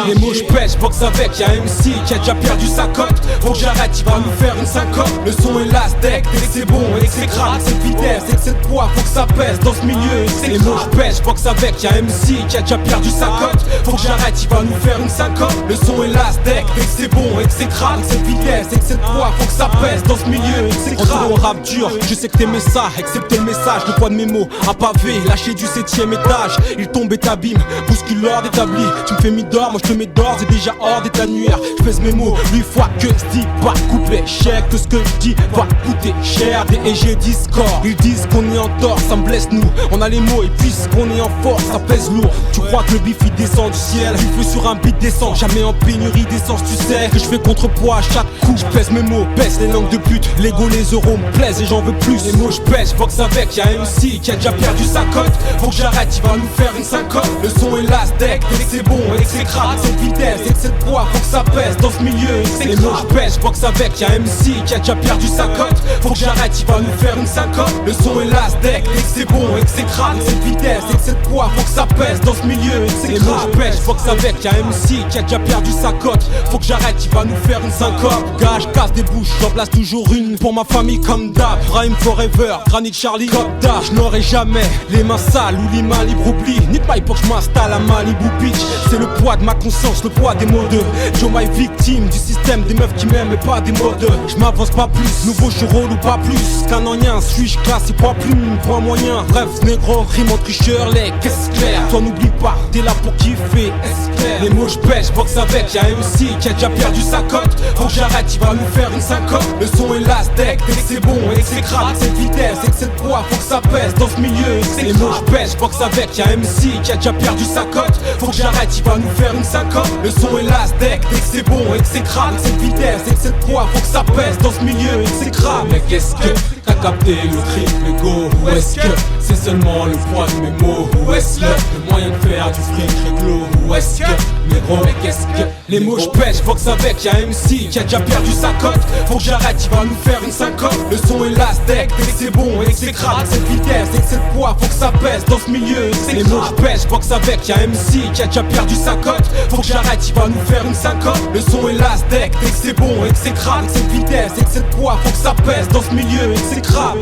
A: les mots je pêche, boxe avec, y'a MC qui a déjà perdu sa cote. Faut que j'arrête, il va nous faire une syncope. Le son est last deck, dès que c'est bon et que c'est crade, cette vitesse et que c'est de poids, faut que ça pèse dans ce milieu. Les mots je pêche, boxe avec, y'a MC qui a déjà perdu sa cote. Faut que j'arrête, il va nous faire une syncope. Le son est last deck, dès que c'est bon et que c'est crade, cette vitesse et que c'est de poids, faut que ça pèse dans ce milieu et que c'est crade. On rap dur, je sais que t'aimais ça, excepté le message, le poids de mes mots. Un pavé, lâché du 7ème étage, il tombe et t'abîme, bouscule l'ordre établi. Tu me fais mi-d'or, moi je te mets d'or, c'est déjà hors d'état de nuire. Je pèse mes mots, 8 fois que je dis pas couplet chèque, que ce que je dis va coûter cher. Des et j'ai Discord, ils disent qu'on est en tort, ça me blesse nous. On a les mots et puisqu'on est en force, ça pèse lourd. Tu crois que le bif il descend du ciel, il feu sur un beat descend, jamais en pénurie d'essence. Tu sais que je fais contrepoids à chaque coup. Je pèse mes mots, baisse les langues de pute, l'ego les euros me plaisent et j'en veux plus. Les mots je pèse, boxe avec, y'a MC qui a déjà perdu sa cote. Faut que j'arrête, il va nous faire une syncope. Le son est last deck, dès que c'est bon et que c'est crade, cette vitesse et que c'est de poids, faut que ça pèse dans ce milieu et que c'est les mots je pêche, boxe avec, y'a MC qui a déjà perdu sa cote. Faut que j'arrête, il va nous faire une syncope. Le son est last deck, dès que c'est bon et que c'est crade, cette vitesse et que c'est de poids, faut que ça pèse dans ce milieu et que c'est les mots je pêche, boxe avec, y'a MC qui a déjà perdu sa cote. Faut que j'arrête, il va nous faire une syncope. Gars, je casse des bouches, j'en place toujours une pour ma famille comme d'hab. Rhyme forever, Granit Charlie, comme d'hab. Je n'aurai jamais les mains sales ou les mains libres, oublie. Ni de paille pour que je m'installe à Malibu Beach. C'est le poids de ma conscience, le poids des mots de Joe My victime du système des meufs qui m'aiment et pas des modes. Je m'avance pas plus, nouveau je roule ou pas plus qu'un ancien, suis-je classe et pas plus, point moyen. Bref, négro, rime en tricheur, les qu'est-ce clair. Toi n'oublie pas, t'es là pour kiffer, est-ce clair. Les mots je pêche, boxe avec, y'a MC qui a déjà perdu sa cote. Faut que j'arrête, il va nous faire une syncope. Le son est last deck, dès que c'est bon et que c'est crade, cette vitesse et que c'est de poids, faut que ça pèse dans ce milieu. Les mots je pêche, boxe avec, y'a MC qui a déjà perdu sa cote. Faut que j'arrête, il va nous faire une syncope. Le son est las deck, dès que c'est bon et que c'est crade, avec cette vitesse et que cette poids, faut que ça pèse dans ce milieu et que c'est crade. Mais qu'est-ce que t'as capté le triple go? Ou est-ce que c'est seulement le poids de mes mots? Ou est-ce le moyen de faire du fric réglo? Ou est-ce que mais gros, mais qu'est-ce que les mots je pêche, boxe avec, y'a MC qui a déjà perdu sa cote. Faut que j'arrête, il va nous faire une syncope. Le son est las deck, dès que c'est bon et que c'est crade, avec cette vitesse et que cette poids, faut que ça pèse dans ce milieu et que c'est les mots je pêche, boxe avec, y'a MC qui a déjà perdu sa cote. Faut que j'arrête, il va nous faire une syncope. Le son est las deck, dès que c'est bon et que c'est crade, avec cette vitesse et que cette poids, faut que ça pèse dans ce milieu et que c'est crade.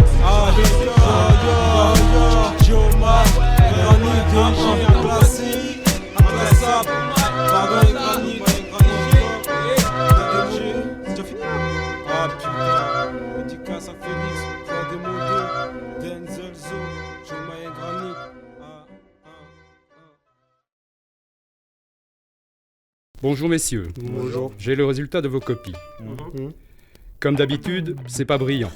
Q: Bonjour messieurs.
O: Bonjour.
Q: J'ai le résultat de vos copies. Comme d'habitude, c'est pas brillant.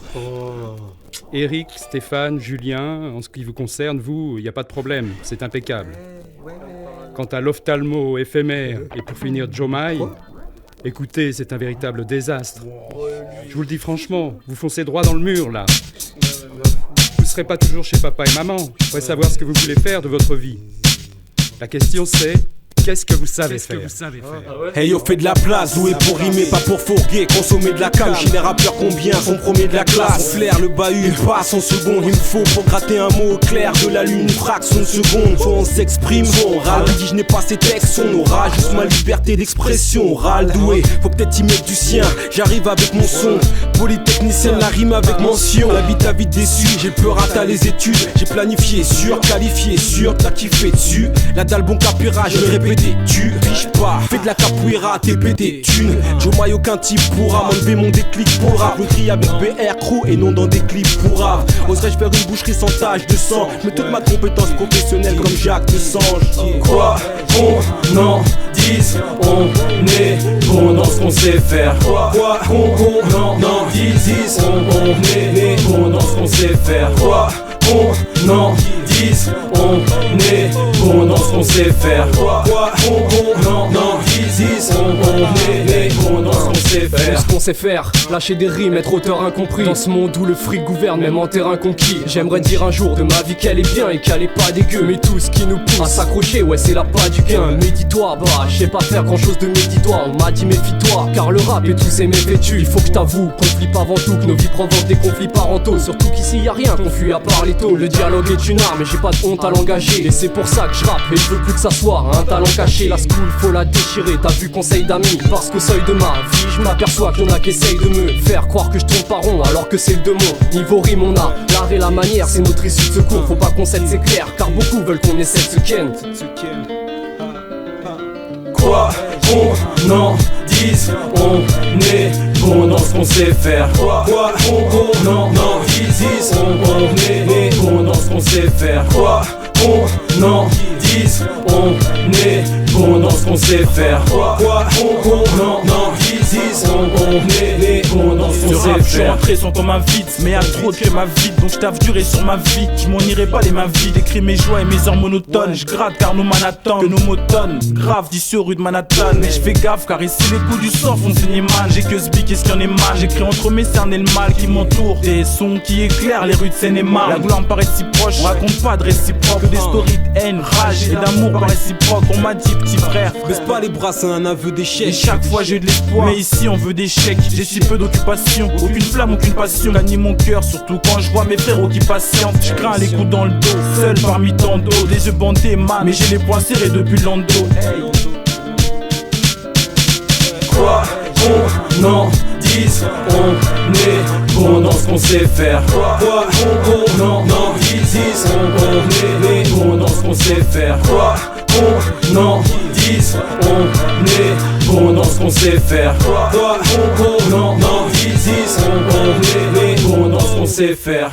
Q: Eric, Stéphane, Julien, en ce qui vous concerne, vous, il n'y a pas de problème, c'est impeccable. Quant à l'ophtalmo éphémère et pour finir Jomai, écoutez, c'est un véritable désastre. Je vous le dis franchement, vous foncez droit dans le mur là. Vous ne serez pas toujours chez papa et maman. Je voudrais savoir ce que vous voulez faire de votre vie. La question c'est... Qu'est-ce que vous savez faire?
A: Hey yo, fais de la place, doué pour rimer, pas pour fourguer. Consommer de la cam, chez les rappeurs combien sont premiers de la classe. On flaire le bahut, il passe en seconde. Il me faut pour gratter un mot clair de la lune, une fraction de seconde. Soit on s'exprime, soit on râle. Dit je n'ai pas ces textes, on aura juste ma liberté d'expression. Râle doué, faut peut-être y mettre du sien. J'arrive avec mon son, polytechnicienne, la rime avec mention. La vie t'a vite déçu, j'ai peur à ta les études. J'ai planifié, sûr, qualifié, sûr, t'as kiffé dessus. La dalle bon capérage, je le répète. Tu riche pas, fais de la capoeira, t'es pété thune. Jomai, aucun type pourra m'enlever mon déclic pour rap. Le tri avec BR Crew et non dans des clips pour rap. Oserais-je faire une boucherie sans tache de sang? Mais toute ma compétence professionnelle comme Jacques de Sange.
L: Quoi on en dise, on est bon dans ce qu'on sait faire. Quoi on en dise, on est bon dans ce qu'on sait faire. Quoi on en dise, on est bon dans ce qu'on sait faire. Quoi on en dise, on est bon dans ce qu'on sait faire.
H: Ce qu'on sait faire, lâcher des rimes, être auteur incompris. Dans ce monde où le fric gouverne, même en terrain conquis. J'aimerais dire un jour de ma vie qu'elle est bien et qu'elle est pas dégueu. Mais tout ce qui nous pousse à s'accrocher, ouais c'est la pas du gain. Médis-toi, bah je sais pas faire grand chose de médis-toi. On m'a dit méfie-toi, car le rap et tous ces méfaitus. Il faut que je t'avoue, conflit avant tout, que nos vies provoquent des conflits parentaux. Surtout qu'ici y a rien qu'on fuit à part les taux. Le dialogue est une arme et j'ai pas de honte à l'engager. Et c'est pour ça que je rappe et je veux plus que ça soit un talent caché. La school faut la déchirer, t'as vu conseil d'amis. Parce qu'au seuil de ma vie je m'aperçois qu'il y en a qui essayent de me faire croire que je tourne pas rond alors que c'est le demo. Niveau rime on a l'art et la manière, c'est notre issue de secours. Faut pas qu'on cède, c'est clair, car beaucoup veulent qu'on essaie de se ken.
L: Quoi on en dise, on est bon dans ce qu'on sait faire. Quoi on en dise, on est bon dans ce qu'on sait faire. Quoi on en dise, on est bon dans ce qu'on sait faire. Quoi on en dise, on est bon dans ce qu'on sait faire.
R: Je suis rentré sans comme un vide, mais y'a trop de crème à vide. Donc je taffe duré sur ma vie, qui m'en irait pas les mains vides. Écris mes joies et mes heures monotones. Je gratte car nos mains attendent que nos mots tonnent. Grave d'ici aux rues de Manhattan. Mais je fais gaffe car ici les coups du sort font saigner mal. J'ai que ce bic, qu'est-ce qu'il y en est mal. J'écris entre mes cernes et le mal qui m'entoure. Des sons qui éclairent les rues de Seine-et-Marne. La gloire me paraît si proche, on raconte pas de réciproque. Que des stories de haine, rage et d'amour par réciproque. On m'a dit petit frère,
A: baisse pas les bras, c'est un aveu d'échec.
R: Et chaque fois j'ai de l'espoir, mais ici on veut des chèques. J'ai si peu d'occupation, aucune flamme, aucune passion. Gagne mon cœur, surtout quand je vois mes frérots qui patientent. Je crains les coups dans le dos, seul parmi tant d'autres. Les yeux bandés man, mais j'ai les poings serrés depuis le lando.
L: Quoi on en dise, on est bon dans ce qu'on sait faire. Quoi on en dise, on est bon dans ce qu'on sait faire. Quoi on en dise, on est bon dans ce qu'on sait faire. Quoi on en dise, on est bon dans ce qu'on sait faire.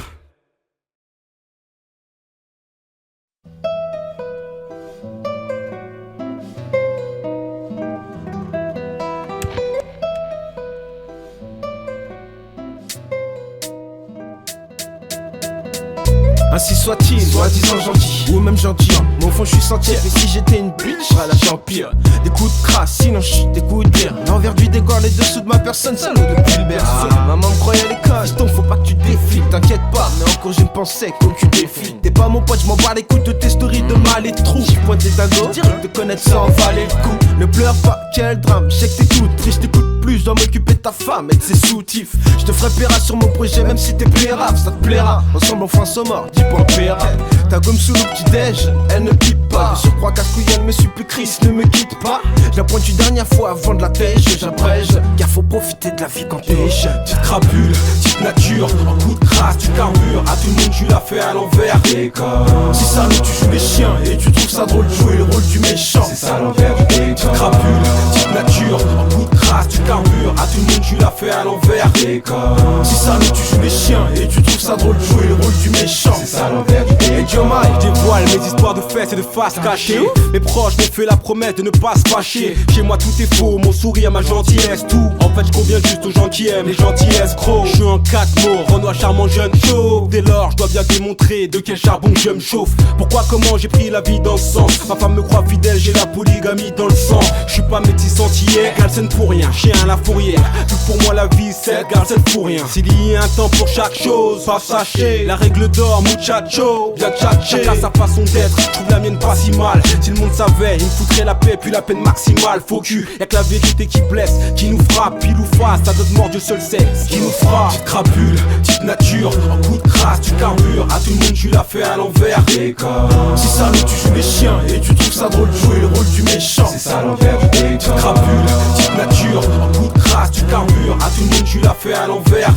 S: Ainsi soit-il, soi-disant gentil, ou même gentil, mais au fond je suis sentier. Et si j'étais une bitch, je serais lâché en pire. Des coups de crasse, sinon chut, des coups de bière. L'envers du décor, les dessous de ma personne, salaud depuis le berceau. Maman me croyait à l'école, piston, faut pas que tu défiles. T'inquiète pas, mais encore je ne pensais qu'aucune défile. T'es pas mon pote, je m'en bats les couilles de tes stories de mal et de trous. J'y pointe tes dingos, direct de connaître ça en valait le coup. Ne pleure pas, quel drame, je sais que t'es toute triste, t'écoutes plus, je dois m'occuper de ta femme, être ses soutifs. Je te ferai plaira sur mon projet, même si t'es plairave, ça te plaira. Ensemble on France au mort, 10 points plaira. Ta gomme sous le petit-déj, elle ne pipe pas. Je crois qu'à ce couille, elle me supplie, Chris, ne me quitte pas. Je la pointe une dernière fois avant de la tèche, j'abrège. Car faut profiter de la vie quand t'es jeune.
A: Petite crapule, petite nature, en coup de crasse, tu carbures. À tout le monde, tu l'as fait à l'envers.
S: Si ça nous tu joues les chiens et tu trouves ça drôle de jouer le rôle du méchant.
A: C'est ça l'envers du décor. Petite crapule, petite nature, en coup de crasse, tu carbures. À tout le monde, tu l'as fait à l'envers.
S: Si ça nous tu joues les chiens et tu trouves ça drôle de jouer le rôle du méchant.
A: C'est ça l'envers du décor. Je dévoile mes histoires de fesses et de faces cachées. Mes proches m'ont fait la promesse de ne pas se fâcher. Chez moi tout est faux, mon sourire, ma gentillesse, tout. En fait je conviens juste aux gens qui aiment les gentils escrocs. Je suis un 4 mots, Renoir charmant jeune chauve. Dès lors je dois bien démontrer de quel charbon je me chauffe. Pourquoi, comment j'ai pris la vie dans ce sens. Ma femme me croit fidèle, j'ai la polygamie dans le sang. Je suis pas métis entier, galsen pour rien, chien à la fourrière. Vu que pour moi la vie c'est galsen pour rien. S'il y a un temps pour chaque chose, pas sachez. La règle d'or, muchacho, bien tchatché. Chacun sa façon d'être, je trouve la mienne pas si mal. Si le monde savait, il me foutrait la paix puis la peine maximale. Faux cul, y'a que la vérité qui blesse, qui nous frappe, pile ou face, à d'autres morts Dieu seul sait ce qui nous fera. Petite crapule, petite nature, en coup de crasse, tu carbures. À tout le monde tu l'as fait à l'envers.
S: Si ça nous tu joues les chiens et tu trouves ça drôle de jouer le rôle du méchant.
A: C'est ça l'envers du décor. Petite crapule, petite nature, en coup de crasse, tu carbures. À tout le monde tu l'as fait à l'envers.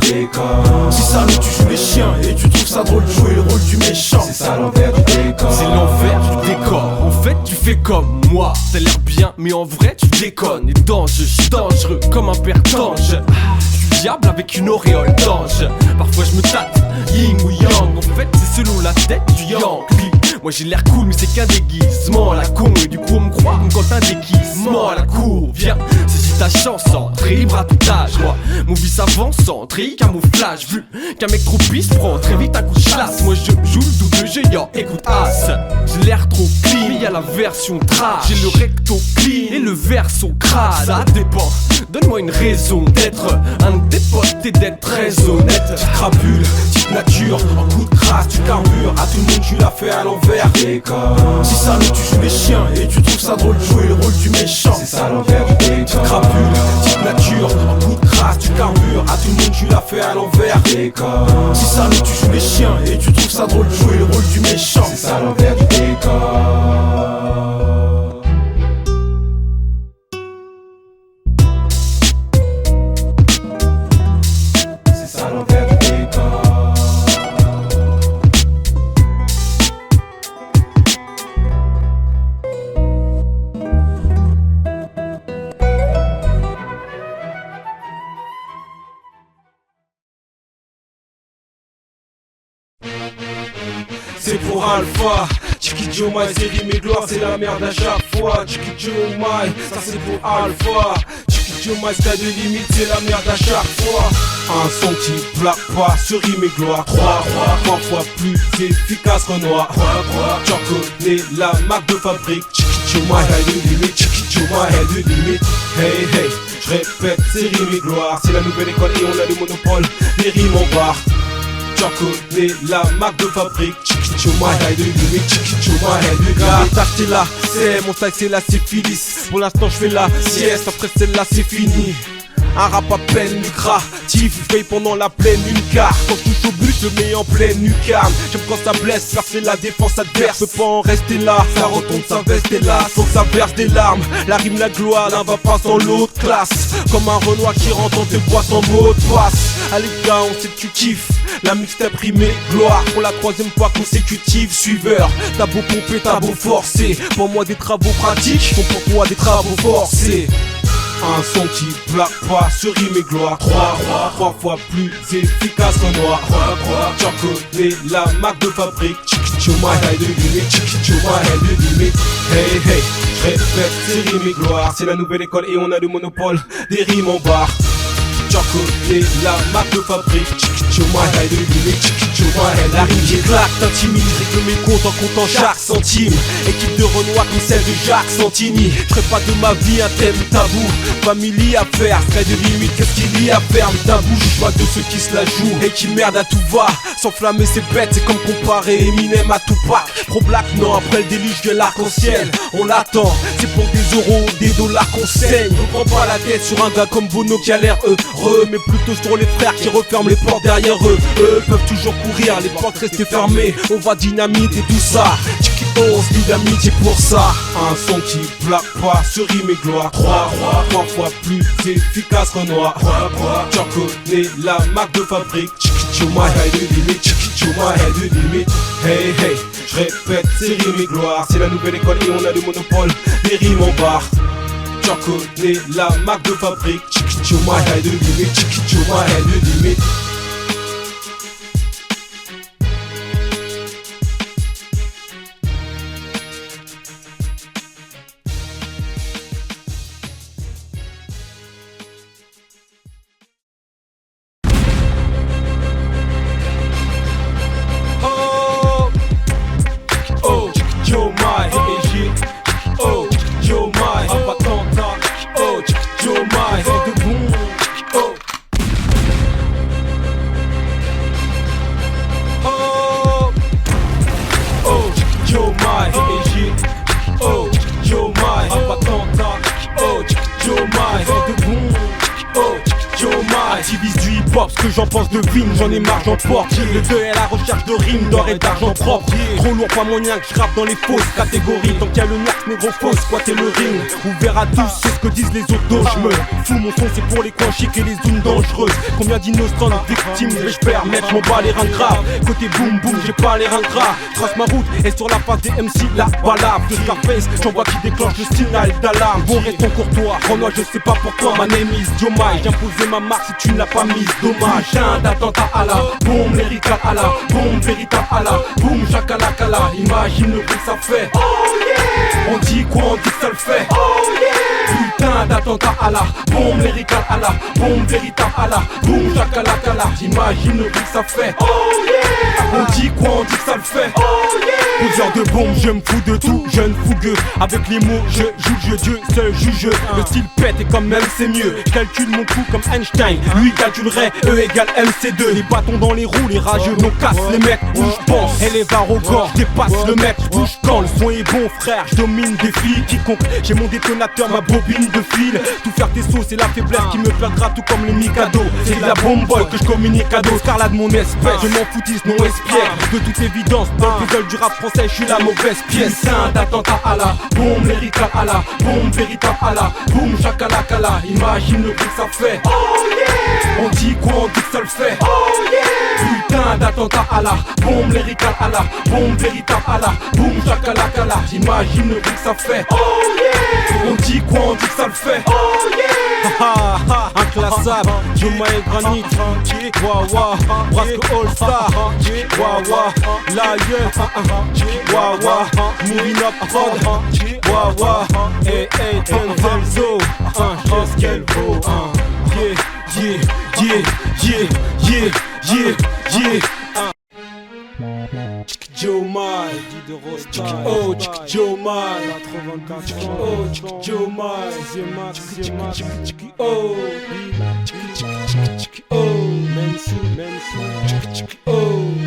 S: Si ça nous tu joues les chiens et tu trouves ça drôle de jouer le rôle du méchant.
A: C'est ça l'envers du décor.
H: C'est l'envers du décor. En fait tu fais comme moi. T'as l'air bien mais en vrai tu déconnes. Et je suis dangereux comme un père d'ange. Je suis diable avec une auréole d'ange. Parfois je me tâte, yin ou yang. En fait c'est selon la tête du Yankee. Moi j'ai l'air cool mais c'est qu'un déguisement à la con. Et du coup on me croit comme quand un déguisement à la cour. Viens, saisis ta chance, très libre à tout âge. Moi, mon vice avançant, très camouflage. Vu qu'un mec trop pisse prend très vite un coup de chasse. Moi je joue le double géant, écoute as. J'ai l'air trop clean, mais y'a la version trash. J'ai le recto clean et le verso crade. Ça dépend, donne-moi une raison d'être un de tes potes et d'être très honnête.
A: Petite crapule, petite nature, en coup de crasse, tu carbures. À tout le monde tu l'as fait à l'envers.
S: Si ça nous tu joues les chiens et tu trouves ça drôle de jouer le rôle du méchant.
A: C'est ça l'envers du décor. Petite crapule, petite nature, en coup de crasse, tu carbures. À tout le monde tu l'as fait à l'envers.
S: Si ça nous tu joues les chiens et tu trouves ça drôle de jouer le rôle du méchant.
A: C'est ça l'envers du décor. C'est ça l'envers du décor. C'est pour Alpha, Chiki Joe My, c'est rime et gloire, c'est la merde à chaque fois. Chiki Joe My, ça c'est pour Alpha. Chiki Joe My, sky de limite, c'est la merde à chaque fois. Un son qui plaque pas sur rime et gloire. 3 fois plus efficace Renoir. Tu connais la marque de fabrique. Chiki Joe My, sky de limite. Chiki Joe My, head de limite. Hey hey, je répète, c'est rime et gloire. C'est la nouvelle école et on a le monopole des rimes en barre. Tu connais la marque de fabrique. Chiki Joe My, head de limite. Chiki Joe My, head de limite. T'acheter là, c'est mon style, c'est la syphilis. Pour l'instant je fais la sieste, après celle-là c'est fini. Un rap à peine lucratif, veille pendant la pleine une carte. Quand je touche au but, je mets en pleine lucarne. J'aime quand ça blesse, faire c'est la défense adverse. Peut pas en rester là, ça retourne sa veste et là. Faut que ça verse des larmes, la rime la gloire, l'un va pas sans l'autre classe. Comme un Renoir qui rentre dans tes boîtes en mot de passe. Allez gars, on sait que tu kiffes la mixtape rimée gloire. Pour la 3e fois consécutive, suiveur. T'as beau pomper, t'as beau forcer. Pour moi des travaux pratiques, font pour toi des travaux forcés. Un son qui plaque pas sur rime et gloire. 3 fois plus efficace Renoir. Tu connais la marque de fabrique. Chiki Joe My, head de limite. Chiki Joe My, head de limite. Hey hey, je répète, c'est rime et gloire. C'est la nouvelle école et on a le monopole des rimes en barre. Tu connais la marque de fabrique. Chiki Joe My, head de limite. Chiki La rime qui claque, t'intimide, règle mes comptes en comptant chaque centime. Équipe de Renoir comme celle de Jacques Santini. Je ferai pas de ma vie un thème tabou. Famille à faire, trait de limite, qu'est-ce qu'il y a à faire? Le tabou, je suis pas de ceux qui se la jouent et qui merdent à tout va. S'enflammer c'est bête, c'est comme comparer Eminem à Tupac. Pro black, non, après le déluge de l'arc-en-ciel. On l'attend, c'est pour des euros, des dollars qu'on saigne. On prend pas la tête sur un gars comme Bono qui a l'air heureux, mais plutôt sur les frères qui referment les portes derrière eux. Eux peuvent toujours courir, les portes restées fermées. On va dynamiter tout ça. On se dit d'amitié pour ça. Un son qui blague pas sur rime et gloire. Trois fois plus efficace Renoir. Tu reconnais la marque de fabrique. Chikichuma head de limite. Chikichuma head de limite. Hey hey, je répète, c'est rime et gloire. C'est la nouvelle école et on a le monopole des rimes en barre. Tu reconnais la marque de fabrique. Chikichuma head de limite. Chikichuma head de limite. Ce que j'en pense de Vin, j'en ai marre, j'en porte. Le 2 est la recherche de rimes, d'or et d'argent propre. Trop lourd, pas moyen que je rappe dans les fausses catégories. Tant qu'il y a le nerf, négro faux, squatter le ring. Ouvert à tous, c'est ce que disent les autos. Je me fous, mon son c'est pour les coins chics et les zones dangereuses. Combien d'innocents victimes vais-je permettre? Je m'en bats les reins graves. Côté boum boum, j'ai pas les reins gras. Trace ma route et sur la face des MC, la balade de Scarface. J'en vois qui déclenche le signal d'alarme. Bon, restons courtois. Rends-moi, je sais pas pourquoi. Ma name is Jomai. J'ai imposé ma marque si tu ne l'as pas mise. Dommage, d'attentat à la bombe, lyrical à la bombe, véritable à la boum, chakalakala. Imagine le bruit que ça fait. Oh yeah. On dit quoi, on dit que ça le fait. Oh yeah. Putain d'attentat à la bombe, lyrical à la bombe, véritable à la boum, chakalakala. Imagine le bruit que ça fait. Oh yeah. On dit quoi, on dit que ça le fait. Oh yeah. Poseur de bombes, je me fous de tout, jeune fougueux. Avec les mots, je juge Dieu, seul juge. Le style pète et quand même c'est mieux. Je calcule mon coup comme Einstein. Lui calculerait E égale MC2. Les bâtons dans les roues, les rageux nous cassent les mecs où je pense. Elle est arrogant, je dépasse le mec, je bouge quand le son est bon frère. Je domine des filles, quiconque. J'ai mon détonateur, ma bobine de fil. Tout faire tes sauts, c'est la faiblesse qui me perdra tout comme les Mikado. C'est de la bombe boy que je communique à dos. Scarlade mon espèce, je m'en foutisse, non espiègle. De toute évidence, dans le puzzle du rap français, je suis la mauvaise pièce. Putain d'attentat à la bombe, lyrical à la bombe, véritable à la boum, chakalakala. Imagine le bruit que ça fait. Oh yeah. On dit quoi, on dit que ça le fait. Oh yeah. Putain d'attentat à la bombe, lyrical à la bombe, véritable à la boum, chakalakala. Imagine le bruit que ça fait. Oh yeah. On dit quoi, on dit que ça le fait. Oh yeah. Inclassable, Joma et Granit, Wawa, Brasco All Star, Wawa, Lion, Wawa, Moving Up Prod, Wawa, hey hey, Denzelzo, qu'est-ce qu'elle vaut, yeah, yeah, yeah, yeah, yeah, yeah, Jomai, oh, Jomai, oh, Jomai, oh,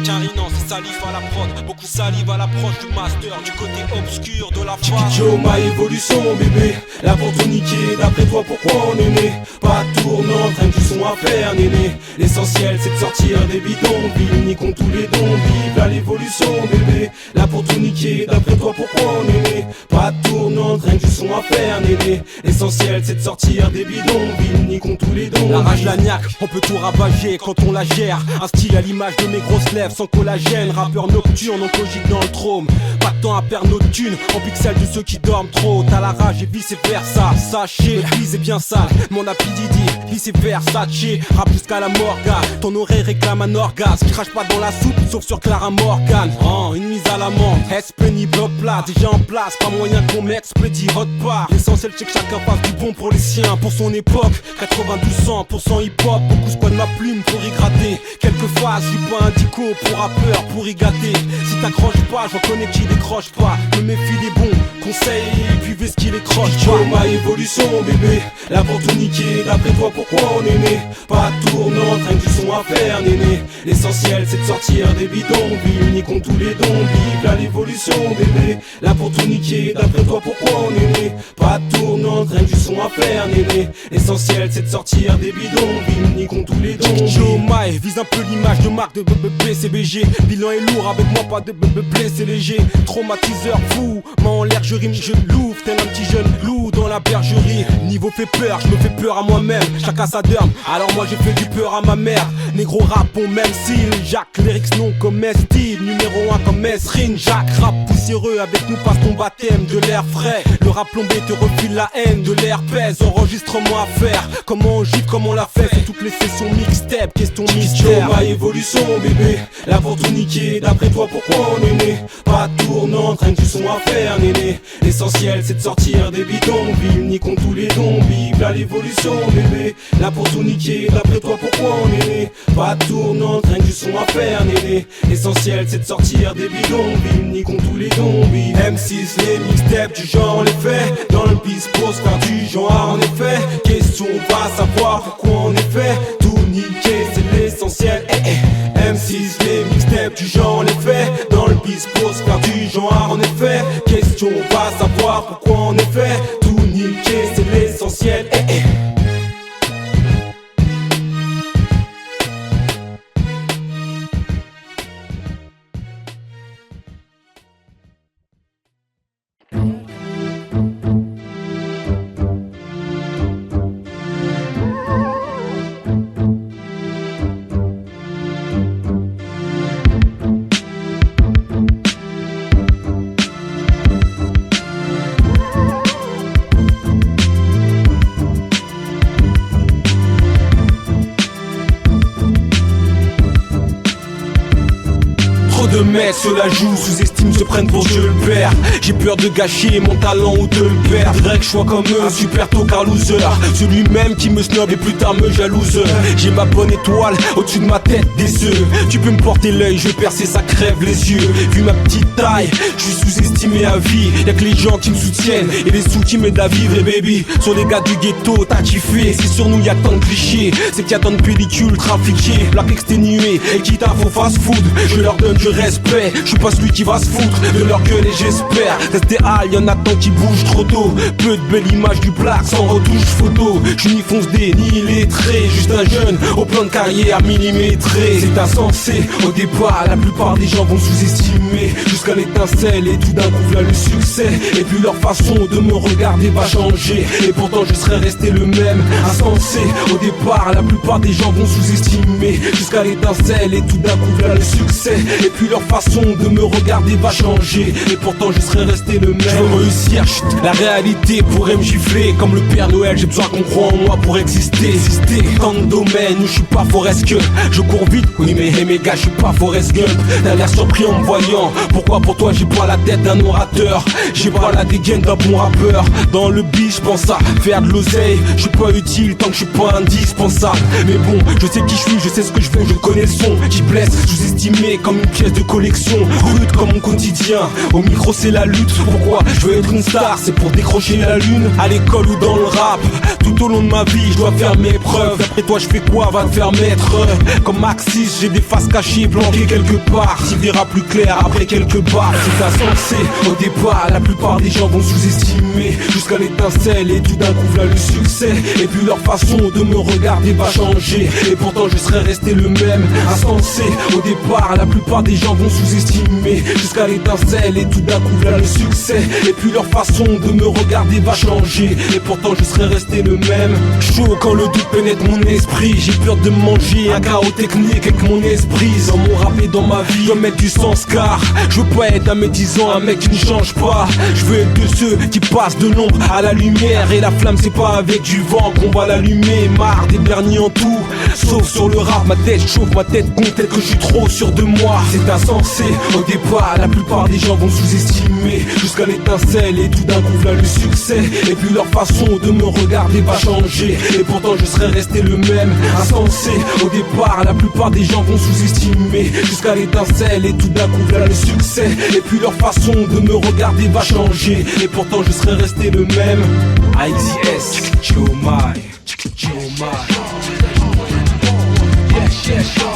A: Carinan, c'est salive à la prod, beaucoup salive à l'approche du master, du côté obscur de la foi. Joma évolution bébé, là pour tout niquer, d'après toi pourquoi on est né? Pas tournant, traîne du son à faire néné. L'essentiel c'est de sortir des bidonvilles, niquons tous les dons, vive à l'évolution bébé. Là pour tout niquer, d'après toi pourquoi on est né? Pas tournant, traîne du son à faire néné. L'essentiel c'est de sortir des bidonvilles, niquons tous les dons. La rage, la niaque, on peut tout ravager quand on la gère. Un style à l'image de mes grosses lèvres sans collagène. Rappeur nocturne, on cogite dans le trône. Pas de temps à perdre nos thunes en pixels de ceux qui dorment trop. T'as la rage et vice versa. Sachez, bise est bien sale. Mon apididi, vice versa. Rap jusqu'à la morgane. Ton oreille réclame un orgasme. Crache pas dans la soupe, sauf sur Clara Morgan. Une mise à l'amende. Est-ce bloc plat, déjà en place. Pas moyen qu'on m'expédie hot bar. L'essentiel c'est que chacun fasse du bon pour les siens. Pour son époque, 92-100% hip-hop. Beaucoup squad ma plume pour y gratter. Quelques phases, je suis pas un dico pour rappeur, pour y gâter. Si t'accroches pas, j'en connais qui décroche pas. Me méfie des bons conseils, puis vis ce qu'il écroche pas. Ma évolution bébé, là pour tout niquer. D'après toi pourquoi on est né? Pas tournant, train du son à faire néné. L'essentiel c'est de sortir des bidonvilles. Niquons tous les dons, là l'évolution bébé. Là pour tout niquer, d'après toi pourquoi on est né? Pas tournant, train du son à faire néné. L'essentiel c'est de sortir des bidonvilles. Niquons tous les dons. Joe Mai vise un peu l'image de marque de BCBG. Bilan est lourd avec moi, pas de blessé léger. Traumatiseur fou, main en l'air je rime, je l'ouvre. Tel un petit jeune loup dans la bergerie. Niveau fait peur, je me fais peur à moi-même. Chacun sa derme, alors moi j'ai fait du peur à ma mère. Négro rap au même style, Jacques lyrics non comme style. Numéro 1 comme Esrine, Jacques rap poussiéreux. Avec nous passe ton baptême de l'air frais. Le rap plombé te refile la haine, de l'air pèse. Enregistrement à faire, comment on gifle, comment on l'a fait. C'est toutes les sessions mixtape, question mystère. Ma évolution bébé, là pour tout niquer. D'après toi pourquoi on est né? Pas tournant, train du son à faire néné. L'essentiel c'est de sortir des bidonvilles. Niquons tous les zombies, là l'évolution bébé. Là pour tout niquer, d'après toi pourquoi on est né? Pas tournant, train du son à faire néné. L'essentiel c'est de sortir des bidonvilles. Niquons tous les zombies. M6 les mixtapes du genre on les fait. Dans le bis pose faire du genre en effet. Question va savoir pourquoi on est fait. Tout niquer c'est l'essentiel. M6 les mixtapes du genre on les fait. Dans le bis pose faire du genre en effet. Question va savoir pourquoi on est fait. Tout niquer c'est l'essentiel. De mecs se la jouent, sous-estiment, se prennent pour Dieu le père. J'ai peur de gâcher mon talent ou de le perdre. Faudrait que je sois comme eux, un super tocard loser. Celui même qui me snob et plus tard me jalouse. J'ai ma bonne étoile au-dessus de ma tête des œufs. Tu peux me porter l'œil, je vais percer, ça crève les yeux. Vu ma petite taille, je suis sous-estimé à vie. Y'a que les gens qui me soutiennent et les sous qui m'aident à vivre. Et baby, sur les gars du ghetto, t'as kiffé. Si sur nous y'a tant de clichés, c'est qu'il y a tant de pellicules trafiquées. Plaques exténuées et quitte à faux fast food. Je leur donne du respect, je suis pas celui qui va se foutre de leur gueule et j'espère rester high, y'en a tant qui bougent trop tôt. Peu de belles images du black sans retouche photo. Je suis ni fonce D ni illettré, juste un jeune au plan de carrière millimétré. C'est insensé, au départ la plupart des gens vont sous-estimer jusqu'à l'étincelle et tout d'un coup là le succès. Et puis leur façon de me regarder va changer et pourtant je serai resté le même. Insensé, au départ la plupart des gens vont sous-estimer jusqu'à l'étincelle et tout d'un coup là le succès. Et puis leur façon de me regarder va changer et pourtant je serai resté le même. Je veux réussir, chut, la réalité pourrait me gifler. Comme le Père Noël, j'ai besoin qu'on croit en moi pour exister. Tant de domaines où je suis pas Forrest Gump. Je cours vite, oui mais hey, mes gars, je suis pas Forrest Gump. T'as l'air surpris en me voyant. Pourquoi pour toi j'ai pas la tête d'un orateur? J'ai pas la dégaine d'un bon rappeur. Dans le beat, je pense à faire de l'oseille. Je suis pas utile tant que je suis pas indispensable. Mais bon, je sais qui je suis, je sais ce que je veux, je connais le son qui blesse, sous-estimé comme une pièce de collection. Rude comme mon quotidien, au micro c'est la lutte. Pourquoi je veux être une star? C'est pour décrocher la lune. À l'école ou dans le rap, tout au long de ma vie je dois faire mes preuves. Après toi je fais quoi? Va te faire mettre. Comme Maxis, j'ai des faces cachées, planquées quelque part. S'il verra plus clair après quelques barres. C'est insensé, au départ la plupart des gens vont sous-estimer jusqu'à l'étincelle et tout d'un coup là le succès. Et puis leur façon de me regarder va changer et pourtant je serai resté le même. Insensé, au départ la plupart des gens vont sous-estimer jusqu'à l'étincelle et tout d'un coup là le succès. Et puis leur façon de me regarder va changer, et pourtant je serai resté le même. Chaud quand le doute pénètre mon esprit, j'ai peur de manger un chaos technique et que mon esprit sans mon rap et dans ma vie doit mettre du sens, car je veux pas être un médisant, un mec qui ne change pas. Je veux être de ceux qui passent de l'ombre à la lumière, et la flamme c'est pas avec du vent qu'on va l'allumer. Marre des derniers en tout, sauf sur le rap. Ma tête chauffe, ma tête compte, peut-être que je suis trop sûr de moi. C'est insensé, au départ la plupart des gens vont sous-estimer jusqu'à l'étincelle et tout d'un coup là le succès. Et puis leur façon de me regarder va changer, et pourtant je serai resté le même. Insensé, au départ la plupart des gens vont sous-estimer jusqu'à l'étincelle et tout d'un coup là le succès. Et puis leur façon de me regarder va changer, et pourtant je serai resté le même. ITS, Joe My. Yeah, yeah,